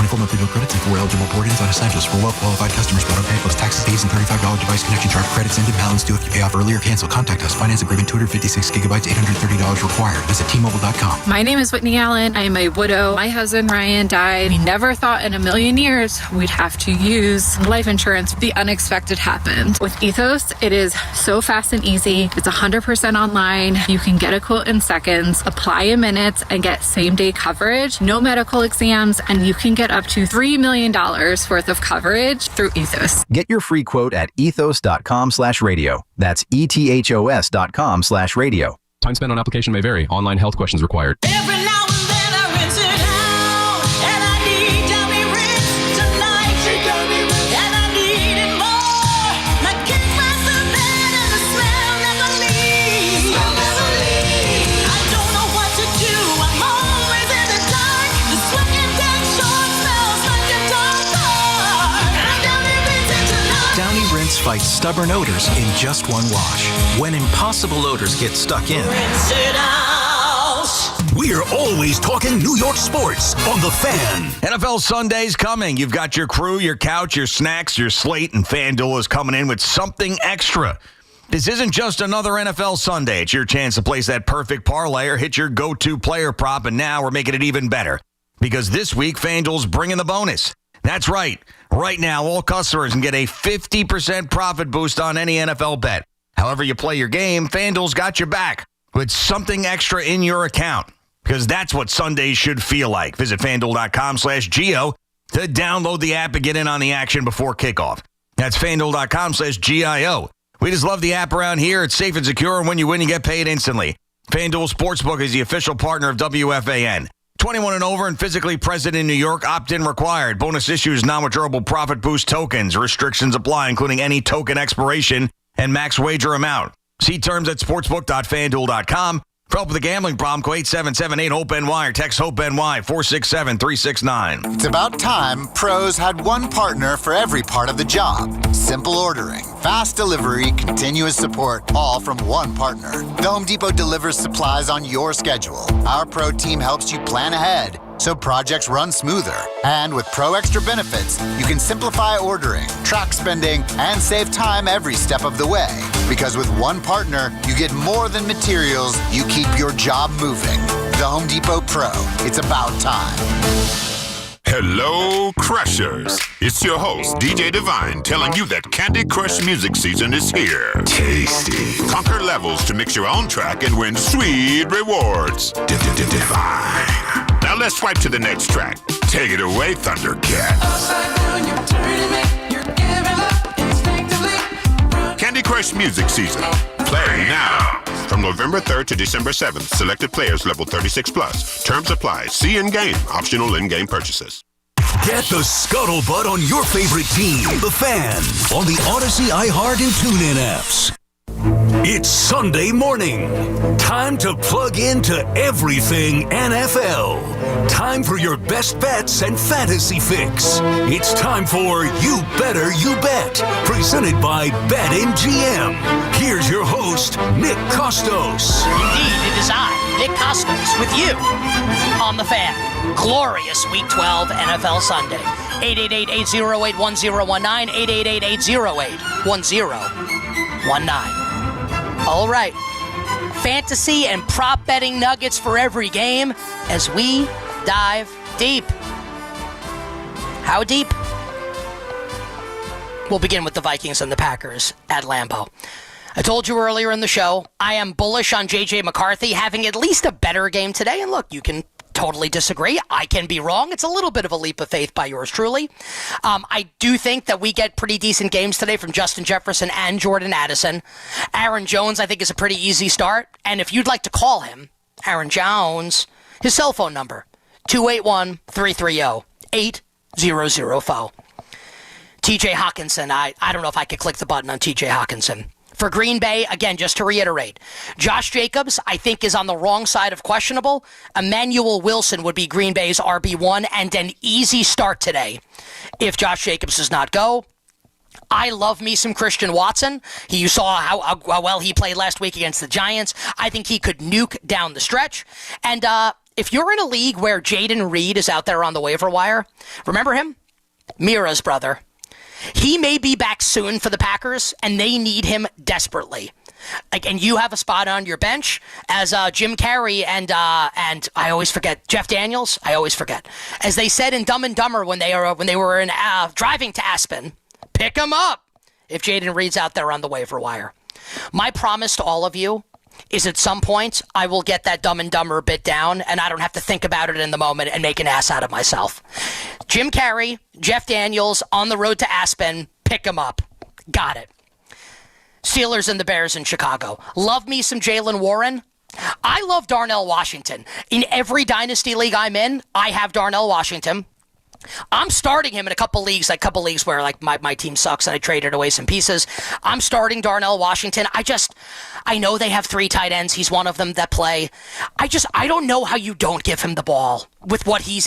24 monthly bill credits and 4 eligible board-ins on essentials for well-qualified customers. Auto pay plus taxes, fees, and $35 device connection charge credits ended. Balance due if you pay off early or cancel. Contact us. Finance agreement 256 gigabytes, $830 required. Visit T-Mobile.com. My name is Whitney Allen. I am a widow. My husband Ryan died. We never thought in a million years we'd have to use life insurance. The unexpected happened. With Ethos, it is so fast and easy. It's 100% online. You can get a quote in seconds, apply in minutes, and get same-day coverage. No medical exams, and you can get up to $3 million worth of coverage through Ethos. Get your free quote at ethos.com/radio. That's ethos.com/radio. Time spent on application may vary. Online health questions required. Every now and then I rinse it out, and I need Downy Rinse tonight. And I need it more. My kick myself in and the smell never leaves. I don't know what to do. I'm always in the dark. The sweat and dead short smells like a dog park. Downy Rinse it tonight. Downy Rinse fights stubborn odors in just one wash. When impossible odors get stuck in, Rinse it out. We're always talking New York sports on The Fan. NFL Sunday's coming. You've got your crew, your couch, your snacks, your slate, and FanDuel is coming in with something extra. This isn't just another NFL Sunday. It's your chance to place that perfect parlay or hit your go-to player prop, and now we're making it even better. Because this week, FanDuel's bringing the bonus. That's right. Right now, all customers can get a 50% profit boost on any NFL bet. However you play your game, FanDuel's got your back with something extra in your account. Because that's what Sundays should feel like. Visit FanDuel.com/Geo to download the app and get in on the action before kickoff. That's FanDuel.com/GIO. We just love the app around here. It's safe and secure, and when you win, you get paid instantly. FanDuel Sportsbook is the official partner of WFAN. 21 and over and physically present in New York. Opt-in required. Bonus issues, non-withdrawable profit boost tokens. Restrictions apply, including any token expiration and max wager amount. See terms at sportsbook.fanduel.com. For help with a gambling problem, call 877-8-HOPE-NY or text HOPE-NY 467-369. It's about time pros had one partner for every part of the job. Simple ordering, fast delivery, continuous support, all from one partner. The Home Depot delivers supplies on your schedule. Our pro team helps you plan ahead so projects run smoother. And with Pro Extra benefits, you can simplify ordering, track spending, and save time every step of the way. Because with one partner, you get more than materials, you keep your job moving. The Home Depot Pro. It's about time. Hello, Crushers. It's your host, DJ Divine, telling you that Candy Crush music season is here. Tasty. Conquer levels to mix your own track and win sweet rewards. Divine. Now let's swipe to the next track. Take it away, Thundercat. Candy Crush music season. Play now. From November 3rd to December 7th, selected players level 36 plus. Terms apply. See in-game. Optional in-game purchases. Get the scuttlebutt on your favorite team, The Fan, on the Odyssey, iHeart, and TuneIn apps. It's Sunday morning. Time to plug into everything NFL. Time for your best bets and fantasy fix. It's time for You Better You Bet, presented by BetMGM. Here's your host, Nick Kostos. Indeed, it is I, Nick Kostos, with you on The Fan. Glorious Week 12 NFL Sunday. 888-808-1019, 888-808-1019. All right. Fantasy and prop betting nuggets for every game as we dive deep. How deep? We'll begin with the Vikings and the Packers at Lambeau. I told you earlier in the show, I am bullish on J.J. McCarthy having at least a better game today. And look, you can totally disagree. I can be wrong. It's a little bit of a leap of faith by yours truly. I do think that we get pretty decent games today from Justin Jefferson and Jordan Addison. Aaron Jones, I think, is a pretty easy start. And if you'd like to call him, Aaron Jones, his cell phone number, 281-330-8004. TJ Hawkinson, I don't know if I could click the button on TJ Hawkinson. For Green Bay, again, just to reiterate, Josh Jacobs, I think, is on the wrong side of questionable. Emmanuel Wilson would be Green Bay's RB1 and an easy start today if Josh Jacobs does not go. I love me some Christian Watson. You saw how well he played last week against the Giants. I think he could nuke down the stretch. And if you're in a league where Jaden Reed is out there on the waiver wire, remember him? Mira's brother. He may be back soon for the Packers, and they need him desperately. And you have a spot on your bench as Jim Carrey and I always forget Jeff Daniels. I always forget, as they said in Dumb and Dumber when they were in driving to Aspen, pick him up if Jaden Reed's out there on the waiver wire. My promise to all of you is at some point I will get that Dumb and Dumber bit down, and I don't have to think about it in the moment and make an ass out of myself. Jim Carrey, Jeff Daniels on the road to Aspen, pick him up. Got it. Steelers and the Bears in Chicago. Love me some Jalen Warren. I love Darnell Washington. In every dynasty league I'm in, I have Darnell Washington. I'm starting him in a couple leagues where like my team sucks and I traded away some pieces. I'm starting Darnell Washington. I know they have 3 tight ends. He's one of them that play. I don't know how you don't give him the ball with what he's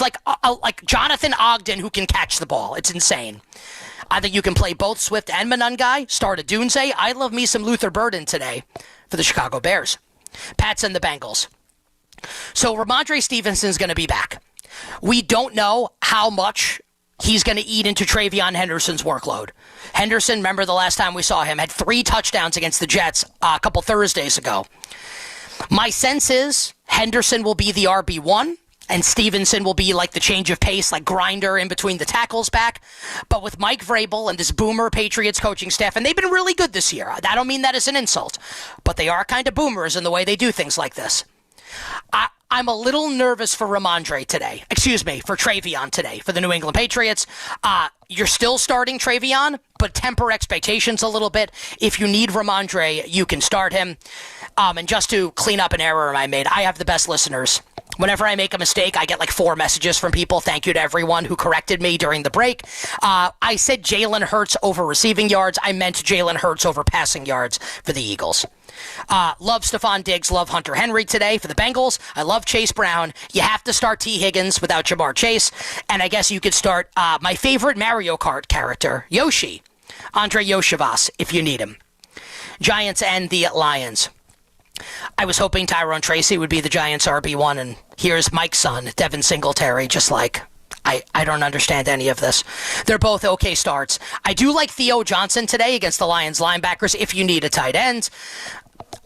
like Jonathan Ogden who can catch the ball. It's insane. I think you can play both Swift and Monangai. Start a Dunze. I love me some Luther Burden today for the Chicago Bears. Pats and the Bengals. So Ramondre Stevenson's going to be back. We don't know how much he's going to eat into Travion Henderson's workload. Henderson, remember the last time we saw him, had 3 touchdowns against the Jets a couple Thursdays ago. My sense is Henderson will be the RB1. And Stevenson will be like the change of pace, like grinder in between the tackles back. But with Mike Vrabel and this boomer Patriots coaching staff, and they've been really good this year. I don't mean that as an insult, but they are kind of boomers in the way they do things like this. I'm a little nervous for Ramondre today. Excuse me, for Travion today, for the New England Patriots. You're still starting Travion, but temper expectations a little bit. If you need Ramondre, you can start him. And just to clean up an error I made, I have the best listeners. Whenever I make a mistake, I get like 4 messages from people. Thank you to everyone who corrected me during the break. I said Jalen Hurts over receiving yards. I meant Jalen Hurts over passing yards for the Eagles. Love Stephon Diggs, love Hunter Henry today for the Bengals. I love Chase Brown. You have to start T. Higgins without Jamar Chase. And I guess you could start my favorite Mario Kart character, Yoshi. Andre Yoshivas, if you need him. Giants and the Lions. I was hoping Tyrone Tracy would be the Giants' RB1, and here's Mike's son, Devin Singletary, just like, I don't understand any of this. They're both okay starts. I do like Theo Johnson today against the Lions linebackers if you need a tight end.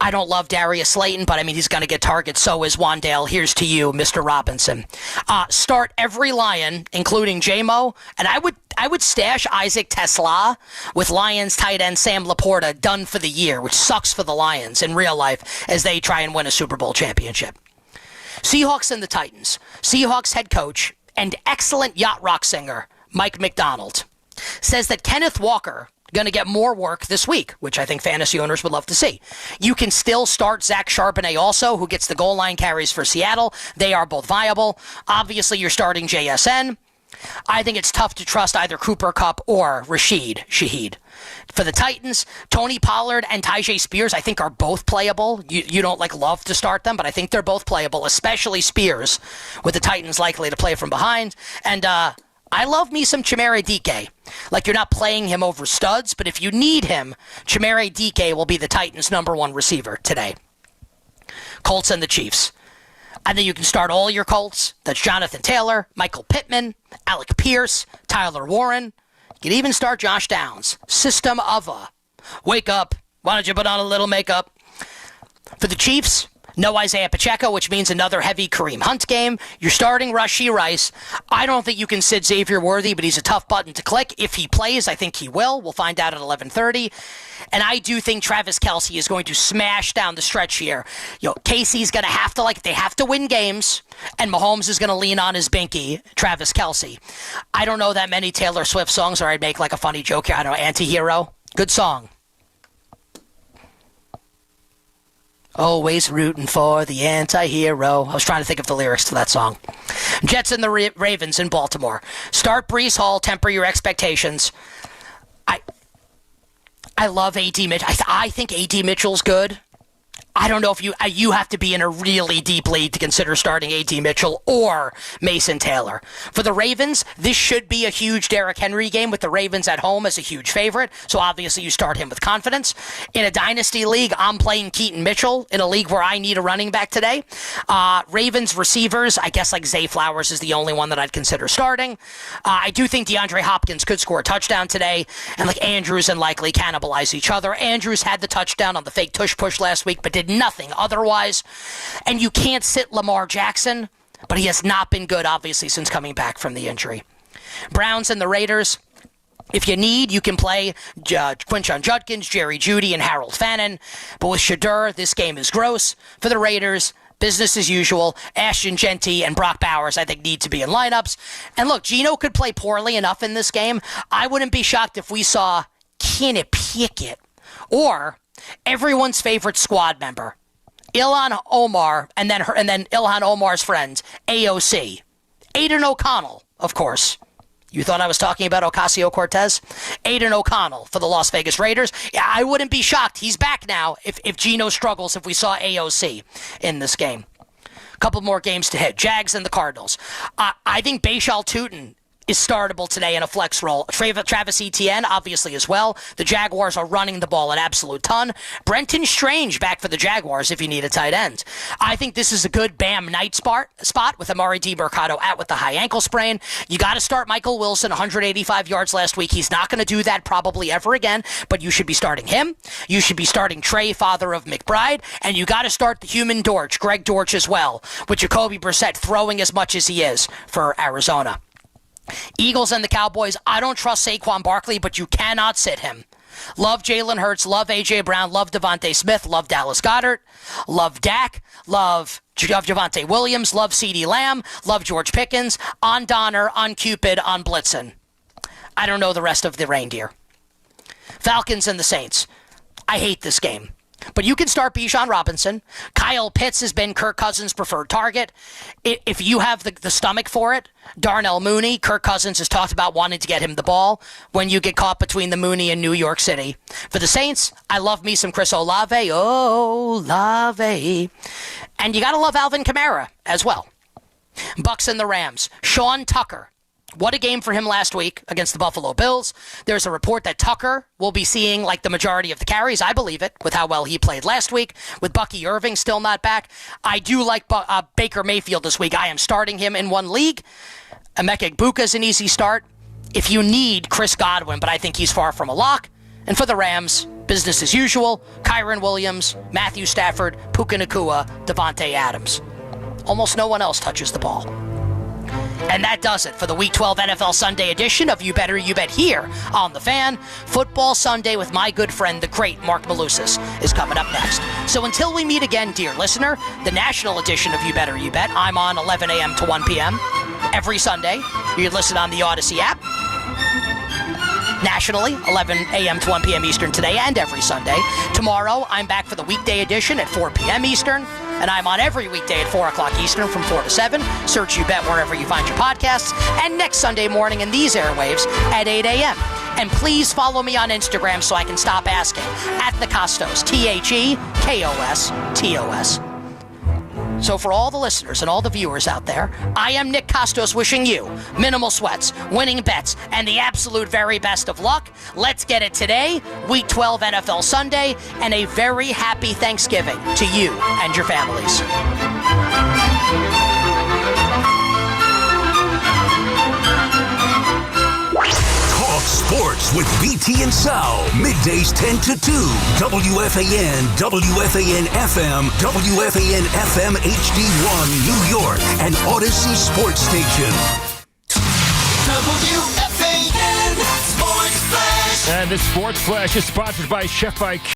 I don't love Darius Slayton, but I mean, he's going to get targets. So is Wandale. Here's to you, Mr. Robinson. Start every Lion, including J-Mo, and I would stash Isaac Tesla with Lions tight end Sam Laporta done for the year, which sucks for the Lions in real life as they try and win a Super Bowl championship. Seahawks and the Titans. Seahawks head coach and excellent yacht rock singer Mike McDonald says that Kenneth Walker going to get more work this week, which I think fantasy owners would love to see. You can still start Zach Charbonnet also, who gets the goal line carries for Seattle. They are both viable. Obviously, you're starting JSN. I think it's tough to trust either Cooper Kupp or Rashid Shaheed. For the Titans, Tony Pollard and Tyjae Spears, I think, are both playable. You don't love to start them, but I think they're both playable, especially Spears, with the Titans likely to play from behind. And I love me some Chimere Dike. Like, you're not playing him over studs, but if you need him, Chimere Dike will be the Titans' #1 receiver today. Colts and the Chiefs. I think you can start all your Colts. That's Jonathan Taylor, Michael Pittman, Alec Pierce, Tyler Warren. You can even start Josh Downs. System of a. Wake up. Why don't you put on a little makeup? For the Chiefs, no Isaiah Pacheco, which means another heavy Kareem Hunt game. You're starting Rashee Rice. I don't think you can sit Xavier Worthy, but he's a tough button to click. If he plays, I think he will. We'll find out at 11:30. And I do think Travis Kelce is going to smash down the stretch here. Casey's going to have to, they have to win games, and Mahomes is going to lean on his binky, Travis Kelce. I don't know that many Taylor Swift songs, or I'd make a funny joke here. I don't know, Anti-Hero. Good song. Always rooting for the anti-hero. I was trying to think of the lyrics to that song. Jets and the Ravens in Baltimore. Start Breece Hall. Temper your expectations. I love A.D. Mitchell. I think A.D. Mitchell's good. I don't know if you have to be in a really deep league to consider starting A.D. Mitchell or Mason Taylor. For the Ravens, this should be a huge Derrick Henry game with the Ravens at home as a huge favorite, so obviously you start him with confidence. In a dynasty league, I'm playing Keaton Mitchell in a league where I need a running back today. Ravens receivers, I guess like Zay Flowers is the only one that I'd consider starting. I do think DeAndre Hopkins could score a touchdown today, and like Andrews and likely cannibalize each other. Andrews had the touchdown on the fake tush push last week, but did nothing otherwise. And you can't sit Lamar Jackson, but he has not been good, obviously, since coming back from the injury. Browns and the Raiders, if you need, you can play Quinshon Judkins, Jerry Jeudy, and Harold Fannin. But with Shedeur, this game is gross. For the Raiders, business as usual. Ashton Genty and Brock Bowers, I think, need to be in lineups. And look, Geno could play poorly enough in this game. I wouldn't be shocked if we saw Kenny Pickett or everyone's favorite squad member, Ilhan Omar, and then Ilhan Omar's friend, AOC. Aiden O'Connell, of course. You thought I was talking about Ocasio-Cortez? Aiden O'Connell for the Las Vegas Raiders. Yeah, I wouldn't be shocked. He's back now if Geno struggles, if we saw AOC in this game. A couple more games to hit. Jags and the Cardinals. I think Bashal Tutin is startable today in a flex role. Travis Etienne, obviously, as well. The Jaguars are running the ball an absolute ton. Brenton Strange back for the Jaguars if you need a tight end. I think this is a good Bam night spot with Amari DiMercado out with the high ankle sprain. You got to start Michael Wilson, 185 yards last week. He's not going to do that probably ever again, but you should be starting him. You should be starting Trey, father of McBride, and you got to start the human Dortch, Greg Dortch, as well, with Jacoby Brissett throwing as much as he is for Arizona. Eagles and the Cowboys, I don't trust Saquon Barkley, but you cannot sit him. Love Jalen Hurts, love A.J. Brown, love Devontae Smith, love Dallas Goedert, love Dak, love Javonte Williams, love CeeDee Lamb, love George Pickens, on Donner, on Cupid, on Blitzen. I don't know the rest of the reindeer. Falcons and the Saints. I hate this game. But you can start Bijan Robinson. Kyle Pitts has been Kirk Cousins' preferred target. If you have the stomach for it, Darnell Mooney, Kirk Cousins has talked about wanting to get him the ball when you get caught between the Mooney and New York City. For the Saints, I love me some Chris Olave. Olave. And you got to love Alvin Kamara as well. Bucks and the Rams. Sean Tucker. What a game for him last week against the Buffalo Bills. There's a report that Tucker will be seeing like the majority of the carries. I believe it with how well he played last week. With Bucky Irving still not back. I do like Baker Mayfield this week. I am starting him in one league. Emeka Egbuka's an easy start. If you need Chris Godwin, but I think he's far from a lock. And for the Rams, business as usual. Kyron Williams, Matthew Stafford, Puka Nacua, Devontae Adams. Almost no one else touches the ball. And that does it for the Week 12 NFL Sunday edition of You Better You Bet here on The Fan. Football Sunday with my good friend, the great Mark Malusis, is coming up next. So until we meet again, dear listener, the national edition of You Better You Bet, I'm on 11 a.m. to 1 p.m. every Sunday. You can listen on the Odyssey app. Nationally, 11 a.m. to 1 p.m. Eastern today and every Sunday. Tomorrow, I'm back for the weekday edition at 4 p.m. Eastern. And I'm on every weekday at 4 o'clock Eastern from 4 to 7. Search You Bet wherever you find your podcasts. And next Sunday morning in these airwaves at 8 a.m. And please follow me on Instagram so I can stop asking. At the Kostos, TheKostos. So for all the listeners and all the viewers out there, I am Nick Kostos wishing you minimal sweats, winning bets, and the absolute very best of luck. Let's get it today, Week 12 NFL Sunday, and a very happy Thanksgiving to you and your families. Talk sports with BT and Sal. Middays 10 to 2. WFAN, WFAN FM, WFAN FM HD1 New York, and Odyssey Sports Station. WFAN Sports Flash. And this Sports Flash is sponsored by Chef IQ.